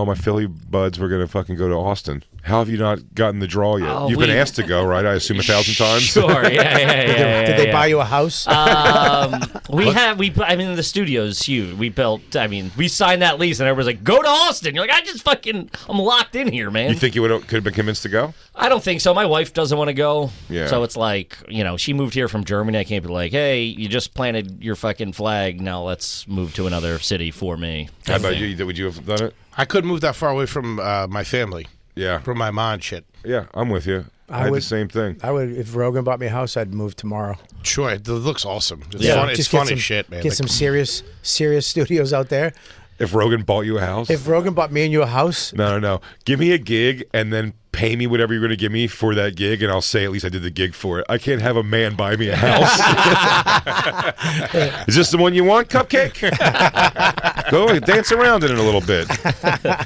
my Philly buds were gonna fucking go to Austin. How have you not gotten the draw yet? Oh, You've been asked to go, right? I assume 1,000 times. Sure. Yeah. Did they buy you a house? I mean, the studio's huge. We built. I mean, we signed that lease, and everybody's like, "Go to Austin." You're like, I'm locked in here, man. You think you could have been convinced to go? I don't think so. My wife doesn't want to go. Yeah. So it's like, she moved here from Germany. I can't be like, hey, you just planted your fucking flag. Now let's move to another city for me. How about you? Would you have done it? I couldn't move that far away from my family, Yeah. from my mom and shit. Yeah, I'm with you. I had the same thing. I would, if Rogan bought me a house, I'd move tomorrow. Sure, it looks awesome. It's Yeah. fun. It's Just get fun some, as shit, man. Get Like, some serious studios out there. If Rogan bought you a house? If Rogan bought me and you a house, No. Give me a gig and then pay me whatever you're going to give me for that gig, and I'll say at least I did the gig for it. I can't have a man buy me a house. Is this the one you want, Cupcake? Go dance around in it a little bit.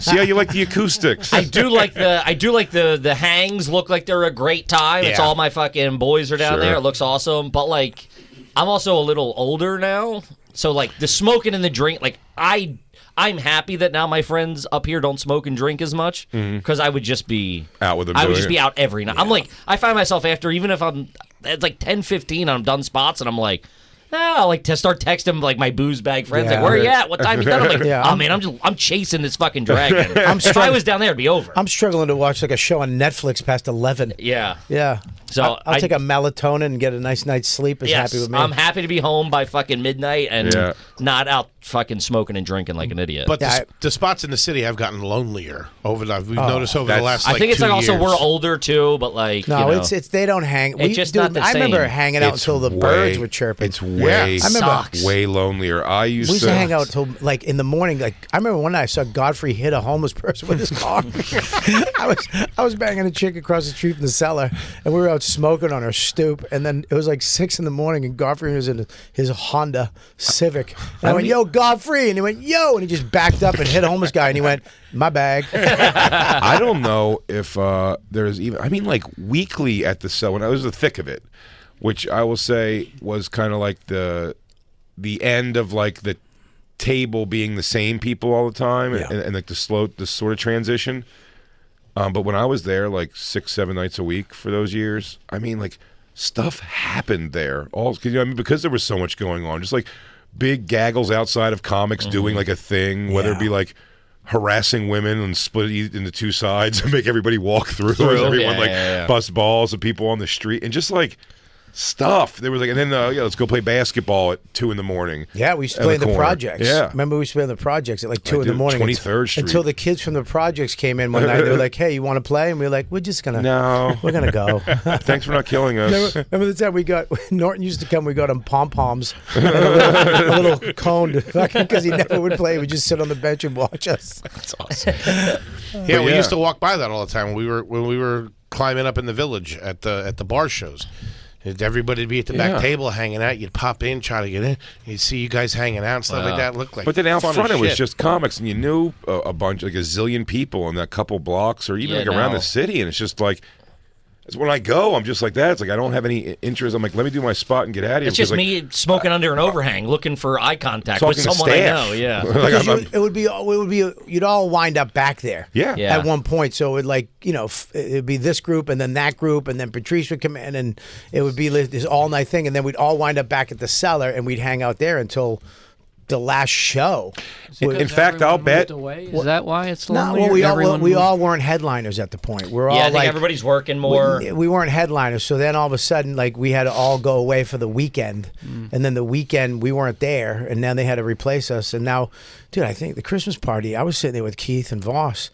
See how you like the acoustics. I do like the hangs look like they're a great time. It's Yeah. all my fucking boys are down Sure. there. It looks awesome. But like I'm also a little older now. So like the smoking and the drink, like I'm happy that now my friends up here don't smoke and drink as much because I would just be Out with them I would doing just it. be out every night. I'm like, I find myself after, even if I'm it's like 10:15 and I'm done spots and I'm like, I like to start texting like my booze bag friends, Yeah. like, where are you at? What time you done? I'm like, Yeah, oh man, I'm chasing this fucking dragon. If I was down there, it'd be over. I'm struggling to watch like a show on Netflix past 11. Yeah. Yeah. So I'll take a melatonin and get a nice night's sleep. Is Yes, happy with me. I'm happy to be home by fucking midnight and Yeah. not out fucking smoking and drinking like an idiot. But Yeah, the spots in the city have gotten lonelier over the. We've noticed over the that's- last. I Like, think it's 2 like also years. we're older too, but like no, you know, it's they don't hang. It's just not the I remember same. hanging out It's until the birds were chirping. It's way, I remember- way lonelier. I used We used to hang out till like in the morning. Like I remember one night I saw Godfrey hit a homeless person with his car. I was banging a chick across the street from the cellar, and we were out smoking on our stoop. And then it was like 6 in the morning, and Godfrey was in his Honda Civic. And I went, "Yo, Godfrey!" And he went, "Yo!" And he just backed up and hit a homeless guy. And he went, "My bag." I don't know if there's even. I mean, like weekly at the cell when I was the thick of it, which I will say was kind of like the end of like the table being the same people all the time, Yeah. and like the sort of transition. But when I was there, like 6-7 nights a week for those years, I mean, like stuff happened there. All because I mean, because there was so much going on, just like big gaggles outside of comics doing like a thing, whether it be Yeah. like harassing women and split it into two sides and make everybody walk through, and everyone Yeah, like yeah. bust balls of people on the street and just like stuff. There was like, and then let's go play basketball at 2 a.m. Yeah, we used to In play the in the corner. projects. Yeah. Remember we used to play in the projects at like 2 in the dude, morning. 23rd Street. Until the kids from the projects came in one night. They were like, "Hey, you want to play?" And we were like, "We're just gonna No. we're gonna go." Thanks for not killing us. Remember the time we got Norton used to come? We got him pom poms, a little cone, because he never would play. He would just sit on the bench and watch us. That's awesome. Yeah, we yeah. used to walk by that all the time when we were climbing up in the village at the bar shows. Everybody'd be at the back Yeah. table hanging out. You'd pop in, try to get in. You'd see you guys hanging out and stuff like that. Looked like But then out fun front as it was shit. just comics, and you knew a bunch, like a zillion people in that couple blocks, or even Yeah, like around no. the city, and it's just like. When I go, I'm just like that. It's like I don't have any interest. I'm like, let me do my spot and get out of here. It's just because, like, me smoking under an overhang, looking for eye contact talking with to someone I staff. know. Yeah. Like, Because it would be you'd all wind up back there. Yeah. Yeah. At one point, so it like it'd be this group and then that group, and then Patrice would come in, and it would be this all night thing, and then we'd all wind up back at the cellar, and we'd hang out there until the last show. In fact, I'll bet. Is that why it's No, lonely? well, we all weren't headliners at the point. We're all Yeah, I think like everybody's working more. we weren't headliners, so then all of a sudden, like we had to all go away for the weekend, and then the weekend we weren't there, and now they had to replace us. And now, dude, I think the Christmas party, I was sitting there with Keith and Voss,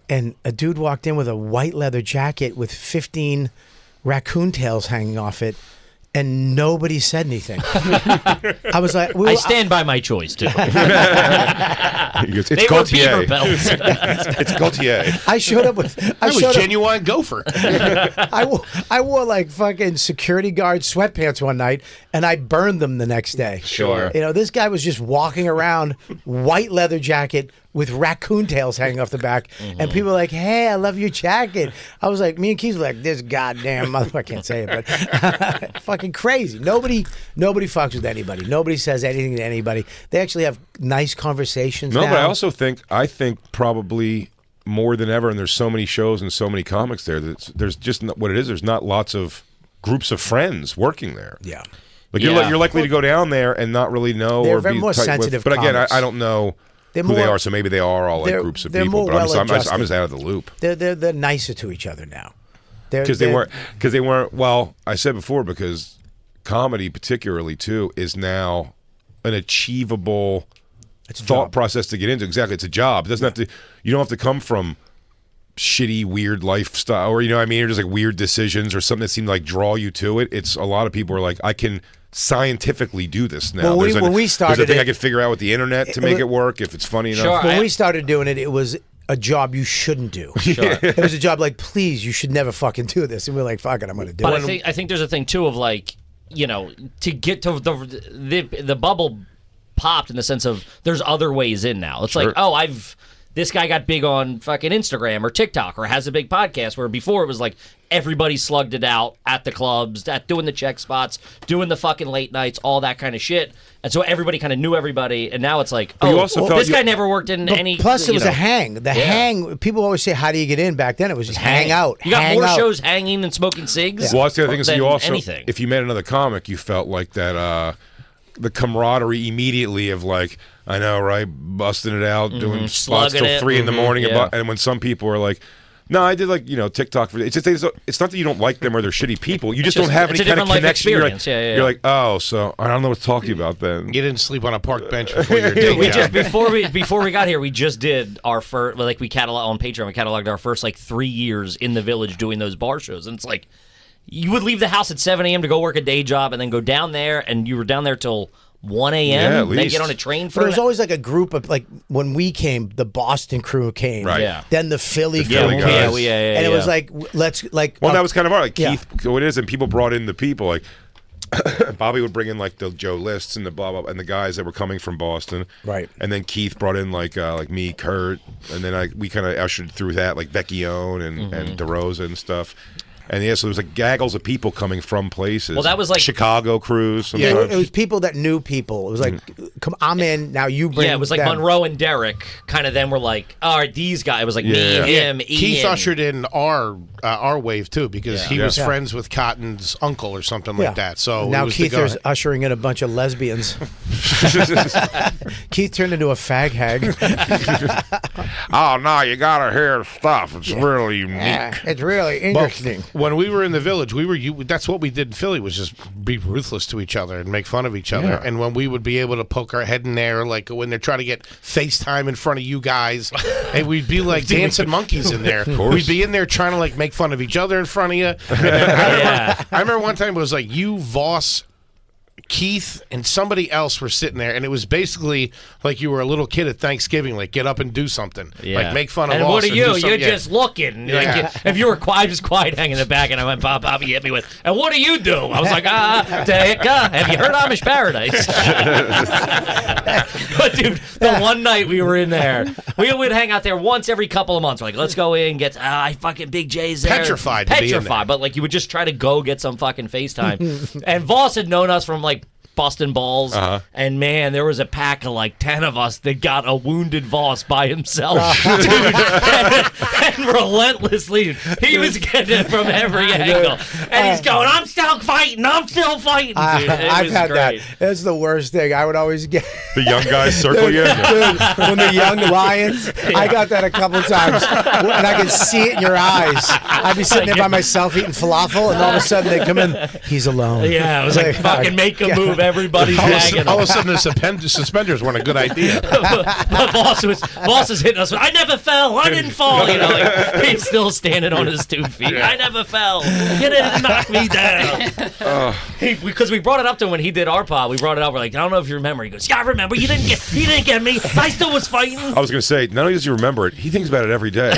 and a dude walked in with a white leather jacket with 15 raccoon tails hanging off it. And nobody said anything. I was like, I stand by my choice too. He goes, They it's were beaver Gaultier. belts. It's Gaultier. I showed up with. I was genuine gopher. I wore like fucking security guard sweatpants one night, and I burned them the next day. Sure. This guy was just walking around, white leather jacket with raccoon tails hanging off the back, and people were like, "Hey, I love your jacket." I was like, me and Keith were like, "This goddamn motherfucker," I can't say it, but fucking crazy. Nobody fucks with anybody. Nobody says anything to anybody. They actually have nice conversations. No, now. but I think probably more than ever, and there's so many shows and so many comics there. There's just not, what it is. There's not lots of groups of friends working there. Yeah. Like Yeah. you're likely to go down there and not really know. They're or very be more tight sensitive With, but again, comics. I don't know They're who they more- are. So maybe they are all like they're- groups of they're people. more But I'm well-adjusted. just out of the loop. They're nicer to each other now. Because they weren't. Well, I said before, because comedy, particularly too, is now an achievable thought process to get into. Exactly, it's a job. It doesn't have to. You don't have to come from shitty, weird lifestyle, or you know what I mean, or just like weird decisions or something that seemed like draw you to it. It's a lot of people are like, I can scientifically do this now. Well, there's when we there's started a thing it- I could figure out with the internet to make it work if it's funny enough. Sure. When we started doing it, it was a job you shouldn't do. Sure. It was a job like, please, you should never fucking do this. And we're like, fuck it, I'm going to do But it. I think there's a thing too of like, you know, to get to the bubble popped in the sense of there's other ways in now. It's like, oh, this guy got big on fucking Instagram or TikTok or has a big podcast, where before it was like everybody slugged it out at the clubs, at doing the check spots, doing the fucking late nights, all that kind of shit. And so everybody kind of knew everybody, and now it's like, you oh, also felt this you- guy never worked in any. Plus, it you was know. a hang. The hang, people always say, how do you get in? Back then, it was just hang out. You got hang more out. shows hanging than smoking cigs. Well, that's the other thing is than you also, anything. if you met another comic, you felt like that, the camaraderie immediately of like, I know, right, busting it out, doing spots Slugging till it. 3 in the morning, Yeah. and when some people are like, no, I did like TikTok. It's just it's not that you don't like them or they're shitty people. You just don't have it's any a kind of different life connection. experience. Yeah. You're like, oh, so I don't know what to talk to you about then. You didn't sleep on a park bench before your day We job. just before we got here, we just did our first, like we catalog on Patreon. We cataloged our first like 3 years in the village doing those bar shows, and it's like you would leave the house at 7 a.m. to go work a day job, and then go down there, and you were down there till 1 a.m. Yeah, at Then least. get on a train But for it was always like a group of, like, when we came, the Boston crew came. Right. Yeah. Then the Philly crew Philly came. guys. Yeah, And it was yeah. like, let's, like. Well, that was kind of hard. Like Yeah. Keith, so it is, and people brought in the people. Like Bobby would bring in like the Joe Lists and the blah blah, and the guys that were coming from Boston. Right. And then Keith brought in like me, Kurt, and then we kind of ushered through that, like Vecchione and DeRosa and stuff. And yeah, so there was like gaggles of people coming from places. Well, that was like- Chicago crews. It Sometimes. was people that knew people. It was like, come, I'm in, now you bring yeah, it was like them. Monroe and Derek. Kind of then were like, all right, these guys. It was like Yeah. me, him, Keith Ian. ushered in our wave too, because he was Yeah. friends with Cotton's uncle or something Yeah. like that. So now it was Keith the is ushering in a bunch of lesbians. Keith turned into a fag hag. Oh no, you gotta hear stuff. It's really unique. It's really interesting. When we were in the village, that's what we did in Philly, was just be ruthless to each other and make fun of each other. Yeah. And when we would be able to poke our head in there, like when they're trying to get FaceTime in front of you guys, and we'd be like dancing monkeys in there. We'd be in there trying to like make fun of each other in front of you. And then I remember one time it was like you, Voss, Keith, and somebody else were sitting there, and it was basically like you were a little kid at Thanksgiving, like get up and do something, like make fun of and us. what are and you? do something. You're Yeah. just looking. Like, if you were quiet, just quiet, hanging in the back, and I went, Bobby hit me with, and what do you do? I was like, have you heard Amish Paradise? But dude, the one night we were in there, we would hang out there once every couple of months. We're like, let's go in, get I fucking Big J's there. Petrified to be in there. But like you would just try to go get some fucking FaceTime. And Voss had known us from like Boston Balls, and man, there was a pack of like 10 of us that got a wounded Voss by himself, dude, and relentlessly, he was getting it from every angle, and he's going, I'm still fighting, dude. I've was had great. that. That's the worst thing. I would always get. The young guys circle you. Dude, when the young lions, I got that a couple times, and I could see it in your eyes. I'd be sitting there by myself eating falafel, and all of a sudden they come in. He's alone. Yeah, it was like fucking make a move. Everybody's All gagging. of a sudden, the suspenders weren't a good idea. But Boss is hitting us with, I never fell, I didn't fall. You know, like, he's still standing on his 2 feet. I never fell. You didn't knock me down. Because we brought it up to him when he did our pod. We brought it up. We're like, I don't know if you remember. He goes, yeah, I remember. He didn't get me. I still was fighting. I was gonna say, not only does he remember it, he thinks about it every day.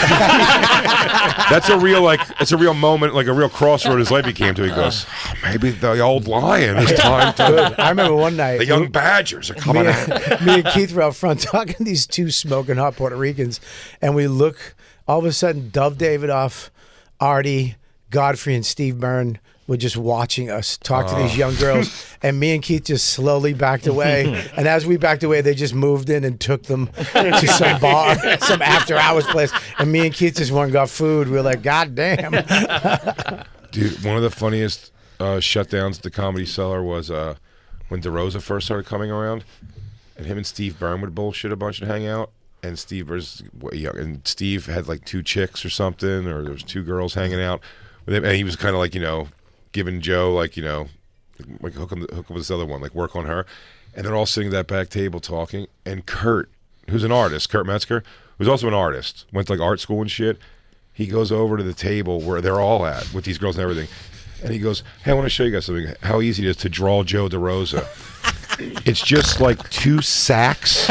That's a real it's a real moment, like a real crossroad his life he came to. He goes, maybe the old lion is time to. I remember one night. The young badgers are coming out. Me and Keith were out front talking to these 2 smoking hot Puerto Ricans, and we look, all of a sudden, Dove Davidoff, Artie, Godfrey, and Steve Byrne were just watching us talk to these young girls, and me and Keith just slowly backed away. And as we backed away, they just moved in and took them to some bar, some after-hours place. And me and Keith just went and got food. We were like, God damn. Dude, one of the funniest shutdowns at the Comedy Cellar was when DeRosa first started coming around, and him and Steve Byrne would bullshit a bunch and hang out. And Steve had like 2 chicks or something, or there was 2 girls hanging out with him, and he was kind of like, giving Joe like hook up with this other one, like work on her, and they're all sitting at that back table talking. And Kurt, who's an artist, Kurt Metzger, who's also an artist, went to like art school and shit. He goes over to the table where they're all at with these girls and everything. and he goes, "Hey, I want to show you guys something. How easy it is to draw Joe DeRosa. It's just like 2 sacks.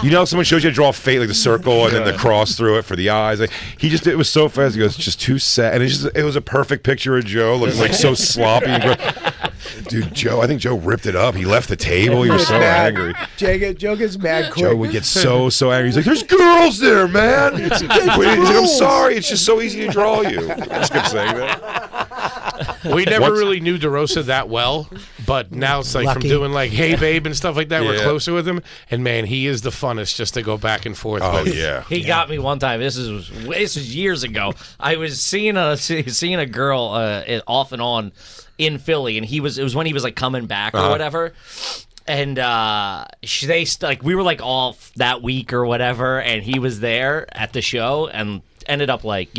You know, someone shows you how to draw a face, like the circle and then the cross through it for the eyes. Like, it was so fast. He goes, just 2 sacks, and it was a perfect picture of Joe, looking like so sloppy. Dude, I think Joe ripped it up. He left the table. He was so angry. Joe gets mad quick. Joe would get so angry. He's like, "There's girls there, man." He's like, "I'm sorry. It's just so easy to draw you." I just kept saying that. We never really knew DeRosa that well, but now it's like Lucky. from doing like Hey Babe and stuff like that, we're Yeah. closer with him. And man, he is the funnest just to go back and forth Oh with. yeah. He got me one time. This is years ago. I was seeing a girl off and on in Philly, and it was when he was like coming back or whatever. And we were like off that week or whatever, and he was there at the show, and ended up like,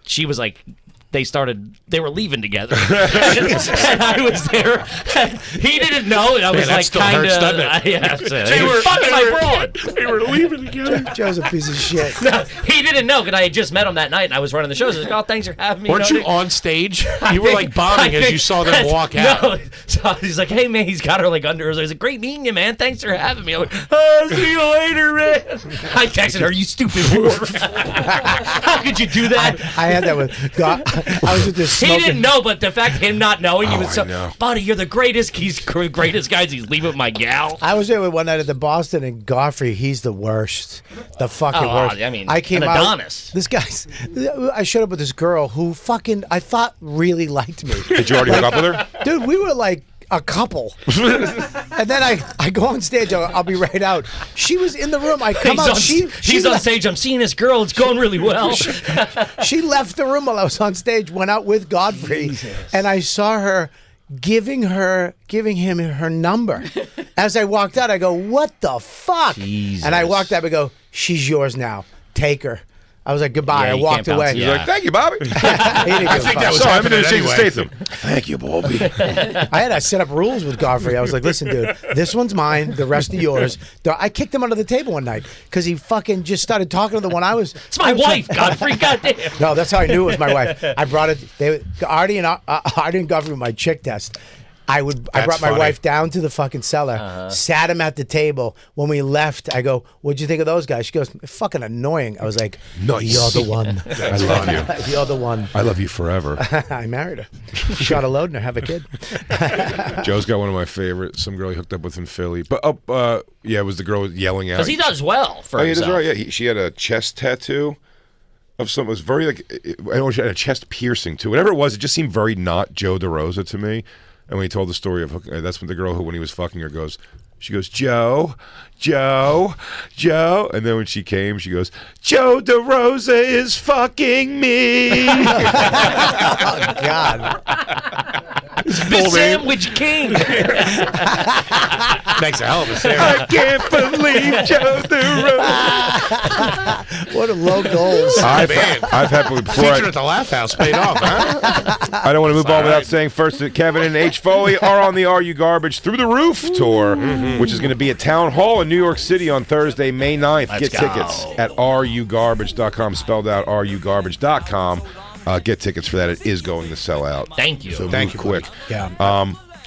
she was like, they were leaving together, and I was there. And he didn't know, and I was like, kind of, yeah. They were fucking my broad. They were leaving together. Joe's a piece of shit. No, he didn't know because I had just met him that night, and I was running the show. So I was like, "Oh, thanks for having me." Weren't you on stage? You were like bombing as you saw them walk out. No, so he's like, "Hey man," he's got her like under his. He's like, "Great meeting you, man. Thanks for having me." I'm like, "Oh, see you later, man." I texted her, "You stupid whore! How could you do that?" I had that with God. I was with this He smoking. didn't know, but the fact him not knowing, he was I so, know. "Buddy, you're the greatest." He's greatest guys. He's leaving my gal. I was there with one night at the Boston, and Godfrey, he's the worst. The fucking Oh, worst. I mean, I came an out. Adonis. This guy's. I showed up with this girl who I thought really liked me. Did you already hook up with her? Dude, we were like a couple. And then I go on stage. I'll be right out. She was in the room. I come out. He's on stage. I'm seeing this girl. It's going really well. She left the room while I was on stage, went out with Godfrey, and I saw her giving him her number. As I walked out, I go, "What the fuck?" Jesus. And I walked out and go, "She's yours now. Take her." I was like, "Goodbye." Yeah, I you walked can't bounce away. it. He's Yeah. like, "Thank you, Bobby." He didn't give a think that fuck. was Sorry, I'm happening in Jason anyway. Statham. Thank you, Bobby. I had to set up rules with Godfrey. I was like, "Listen, dude, this one's mine. The rest are yours." I kicked him under the table one night because he fucking just started talking to the one I was. It's my wife, Godfrey. Goddamn. No, that's how I knew it was my wife. I brought it. Artie and Godfrey were my chick test. I brought my funny. wife down to the fucking cellar, sat him at the table. When we left, I go, "What'd you think of those guys?" She goes, "Fucking annoying." I was like, Nice. "You're the one. I love you. You're the one." I love you forever. I married her. Shot a load and have a kid. Joe's got one of my favorites. Some girl he hooked up with in Philly. But yeah, it was the girl yelling out. Because he does well for Oh, he does himself. right. Yeah, she had a chest tattoo of something. It was very like I know she had a chest piercing too. Whatever it was, it just seemed very not Joe DeRosa to me. And when he told the story of that's when the girl who, when he was fucking her, she goes, "Joe, Joe, Joe," and then when she came, she goes, "Joe DeRosa is fucking me." Oh God. The Sandwich King. Makes a hell of a sandwich. I can't believe Joe DeRosa. What a low goals. I've had before. Feature at the Laugh House paid off, huh? I don't want to move on without saying first that Kevin and H. Foley are on the Are You Garbage Through the Roof tour, which is going to be at Town Hall in New York City on Thursday, May 9th. Let's Get go. tickets at RUGarbage.com, spelled out RUGarbage.com. Get tickets for that. It is going to sell out. Thank you. So Thank move you, quick. Yeah.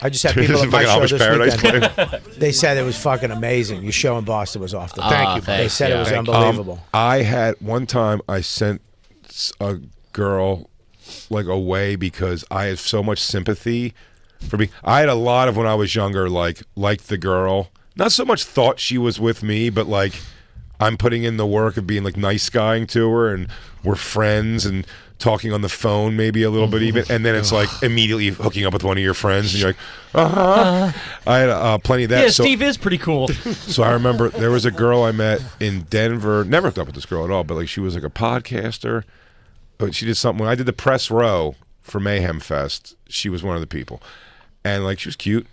I just had This people is at my fucking show Amish this Paradise weekend. They said it was fucking amazing. Your show in Boston was off the Thank you. They Thanks, said it yeah. was Thank you. unbelievable. I had one time I sent a girl like away because I had so much sympathy for me. I had a lot of when I was younger, liked the girl. Not so much thought she was with me, but like I'm putting in the work of being like nice guying to her, and we're friends and talking on the phone maybe a little bit even, and then it's like immediately hooking up with one of your friends, and you're like, I had plenty of that. Yeah, So- Steve is pretty cool. so I remember there was a girl I met in Denver. Never hooked up with this girl at all, but like she was like a podcaster. But she did something. When I did the press row for Mayhem Fest, she was one of the people, and like she was cute,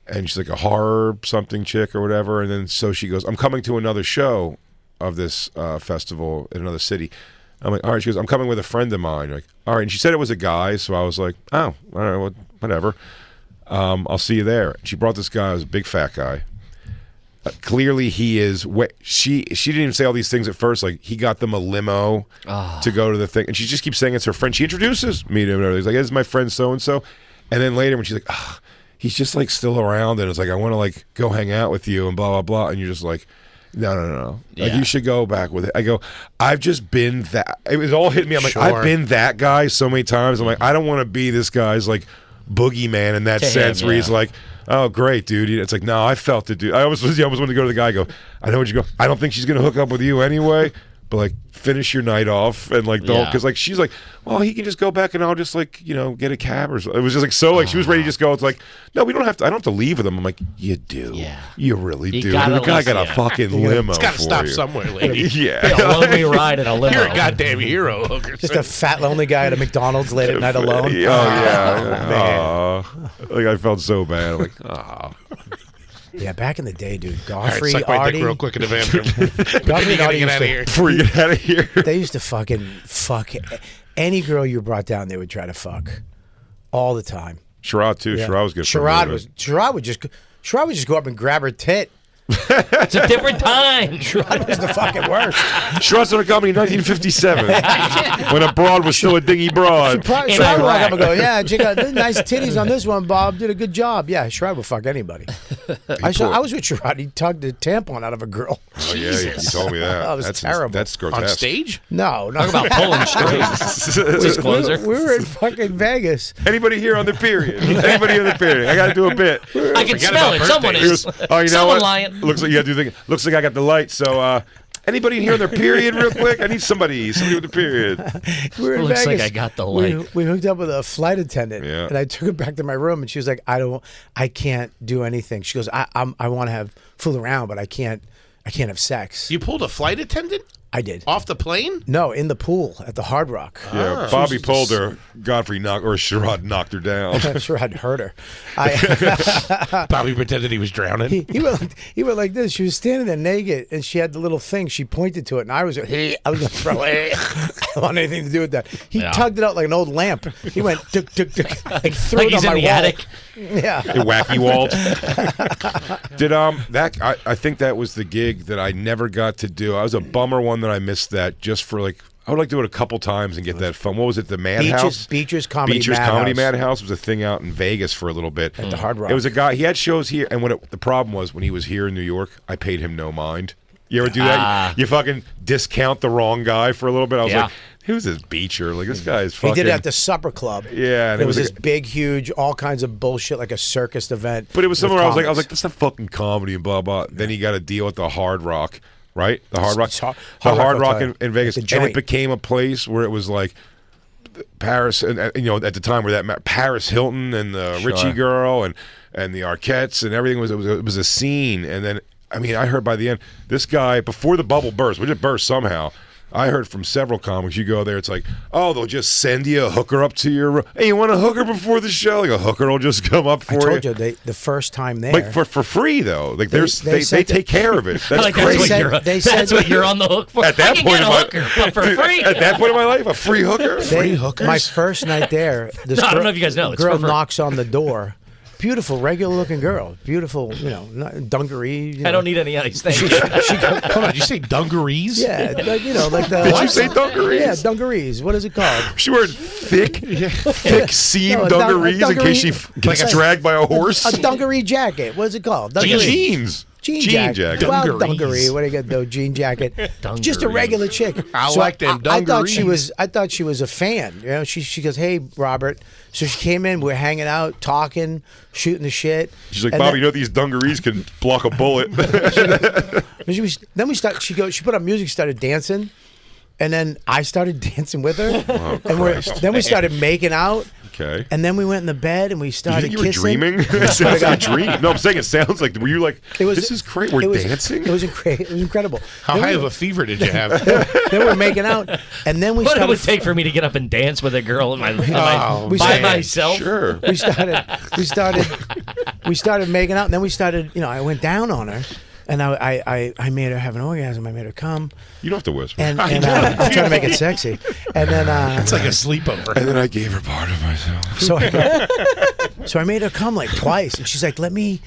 and she's like a horror something chick or whatever. And then so she goes, "I'm coming to another show of this festival in another city." I'm like, "All right." She goes, "I'm coming with a friend of mine." Like, "All right." And she said it was a guy, so I was like, "Oh, all right, whatever. I'll see you there." She brought this guy. It was a big fat guy. clearly he is. She didn't even say all these things at first. Like he got them a limo to go to the thing, and she just keeps saying it's her friend. She introduces me to him. And everything. He's like, "This is my friend so and so," and then later when she's like, "Ah, he's just like still around," and it's like, "I want to like go hang out with you," and blah blah blah, and you're just like. No. Like Yeah. you should go back with it. I go. I've just been that. It was all hitting me. I'm like, Sure. I've been that guy so many times. I'm like, I don't want to be this guy's like boogeyman in that To him, sense where he's yeah. like, oh great, dude. It's like, no, I felt it, dude. I almost wanted to go to the guy. And go. I know what you go. I don't think she's gonna hook up with you anyway. But like, finish your night off and like, don't Yeah. because like she's like, well, he can just go back and I'll just like get a cab or something. It was just like so like she was ready to just go. It's like, no, we don't have to. I don't have to leave with him. I'm like, you do. Yeah. You really You do. gotta The guy got a listen, yeah. fucking limo. It's got to for stop you. somewhere, lady. Yeah. A one-way ride in a limo. You're a goddamn hero, hooker. Just a fat lonely guy at a McDonald's late at night alone. Oh yeah. Aw. Like I felt so bad. I'm like, oh. Yeah, back in the day, dude. All right, Godfrey, suck my dick Artie, real quick in the bathroom. Godfrey and gotta Artie get used out of to, here. Before you get out of here. they used to fucking fuck any girl you brought down. They would try to fuck all the time. Sherrod too. Yeah. Sherrod was good. for a Sherrod minute. would just go up and grab her tit. It's a different time. Sherrod was the fucking worst. Sherrod started comedy in 1957 when a broad was still a dingy broad. Probably In Sherrod would walk Iraq. up and go, "Yeah, check out nice titties on this one, Bob. Did a good job." Yeah, Sherrod would fuck anybody. I was with Sherrod. He tugged a tampon out of a girl. Oh yeah, you told me that. That was that's terrible. That's grotesque. On stage? No, not Talk about pulling strings. Disclosure. We were in fucking Vegas. Anybody here on the period? Anybody on the period? I got to do a bit. I can Forget smell about it. Someone He is. goes, oh, you know Someone what? lying. Looks like you got to do. Looks like I got the light. So, anybody in here on their period, real quick? I need somebody with the period. We were in Looks like Vegas. I got the We, light. we hooked up with a flight attendant, Yeah. and I took her back to my room, and she was like, I can't do anything." She goes, I want to have fool around, but I can't have sex." You pulled a flight attendant I did. off the plane? No, in the pool at the Hard Rock. Yeah, Bobby pulled her. Godfrey knocked, or Sherrod knocked her down. I'm sure I'd hurt her. Bobby pretended he was drowning. He went like this. She was standing there naked, and she had the little thing. She pointed to it, and I was going to throw it. I don't want anything to do with that. He Yeah. tugged it out like an old lamp. He went tuk tuk tuk, like threw Like it he's on in my the wall. attic. Yeah. Wacky Walt. Did that? I think that was the gig that I never got to do. I was a bummer one that I missed that just for like. I would like to do it a couple times and get that fun. What was it? The Madhouse. Beacher's Comedy Beacher's Madhouse. Comedy Madhouse was a thing out in Vegas for a little bit. At the Hard Rock. It was a guy. He had shows here, and the problem was when he was here in New York, I paid him no mind. You ever do that? You fucking discount the wrong guy for a little bit. I was Yeah. like, who's this Beecher? Like this guy's fucking. He did it at the Supper Club. Yeah, and it it was was this big, huge, all kinds of bullshit, like a circus event. But it was with somewhere I was like, comics. that's not fucking comedy and blah blah. Then he got a deal at the Hard Rock, right? The Hard Rock, It's the Hard Hard Rock Rock in Vegas, the and joint. it became a place where it was like Paris, and you know, at the time where that Paris Hilton and the Richie girl and the Arquettes and everything it was a scene. And then I mean, I heard by the end, this guy before the bubble burst, which it burst somehow. I heard from several comics, you go there, it's like, oh, they'll just send you a hooker up to your room. Hey, you want a hooker before the show? Like a hooker will just come up for I told you. you, the first time there. Like for free though. Like they said take care of it. That's Like crazy. that's what you're on the hook for. At that I can point get a in my- hooker, but for Dude, free. At that point in my life, a free hooker. My first night there, this No, I girl, don't know if you guys know, it's girl for free. knocks on the door. Beautiful, regular-looking girl. Beautiful, dungaree. I don't need any ice. Thank you. She goes, Hold on, did you say dungarees? yeah, like the. Did you say dungarees? Yeah, dungarees. What is it called? She wearing thick seam No, a dungarees in dungaree- case she gets like a- dragged by a horse. A dungaree jacket. What is it called? Dungaree. Jeans. Jean jacket. jacket. Well, Dungarees. dungaree. What do you get though? Jean jacket. Just a regular chick. I like them I thought she dungarees. was. I thought she was a fan. You know, she goes, "Hey, Robert." So she came in. We're hanging out, talking, shooting the shit. She's like, And Bobby, then- you know these dungarees can block a bullet. Then we start. She put up music, started dancing, and then I started dancing with her. Then we started making out. Okay. And then we went in the bed and we You started think you were kissing. dreaming? It sounds like a dream. No, I'm saying it sounds like. Were you like? This is great. We're dancing. It was incredible. How high of a fever did you have? Then we're making out, and then we What it started. would take for me to get up and dance with a girl we by started- myself. Sure. we started making out, and then we started. I went down on her, and I made her have an orgasm. I made her come, You don't have to whisper. and I'm trying to make it sexy, and then It's like a sleepover. And then I gave her part of myself. so I made her come like twice, and she's like, "Let me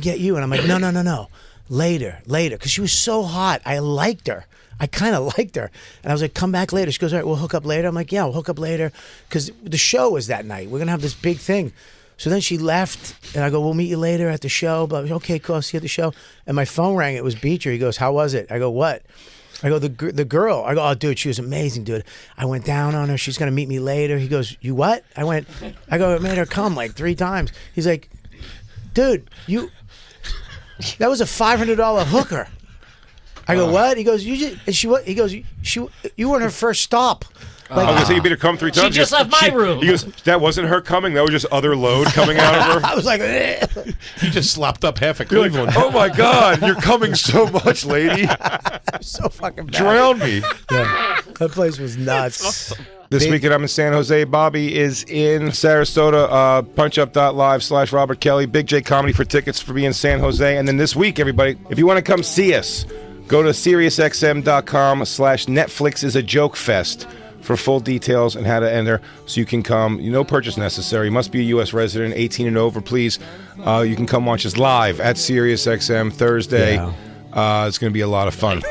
get you," and I'm like, "No, later, because she was so hot. I liked her. I kind of liked her. And I was like, come back later. She goes, all right, we'll hook up later. I'm like, yeah, we'll hook up later. Because the show was that night. We're going to have this big thing. So then she left, and I go, we'll meet you later at the show. But okay, cool, I'll see you at the show. And my phone rang. It was Beecher. He goes, how was it? I go, what? I go, the girl. I go, oh, dude, she was amazing, dude. I went down on her. She's going to meet me later. He goes, you what? I go, it made her come like 3 times. He's like, dude, that was a $500 hooker. I go, what? He goes, you were in her first stop. I was gonna say you beat her come 3 times. She just left my room. He goes, that wasn't her coming. That was just other load coming out of her. I was like, You just slopped up half of You're like, Cleveland. oh my God, you're coming so much, lady. so fucking bad. Drown me. Yeah. That place was nuts. This weekend I'm in San Jose. Bobby is in Sarasota. Punchup.live/Robert Kelly. Big J Comedy for tickets for me in San Jose. And then this week, everybody, if you want to come see us, go to SiriusXM.com/Netflix is a joke fest for full details and how to enter so you can come. No purchase necessary. You must be a U.S. resident, 18 and over, please. You can come watch us live at SiriusXM Thursday. Yeah. It's going to be a lot of fun.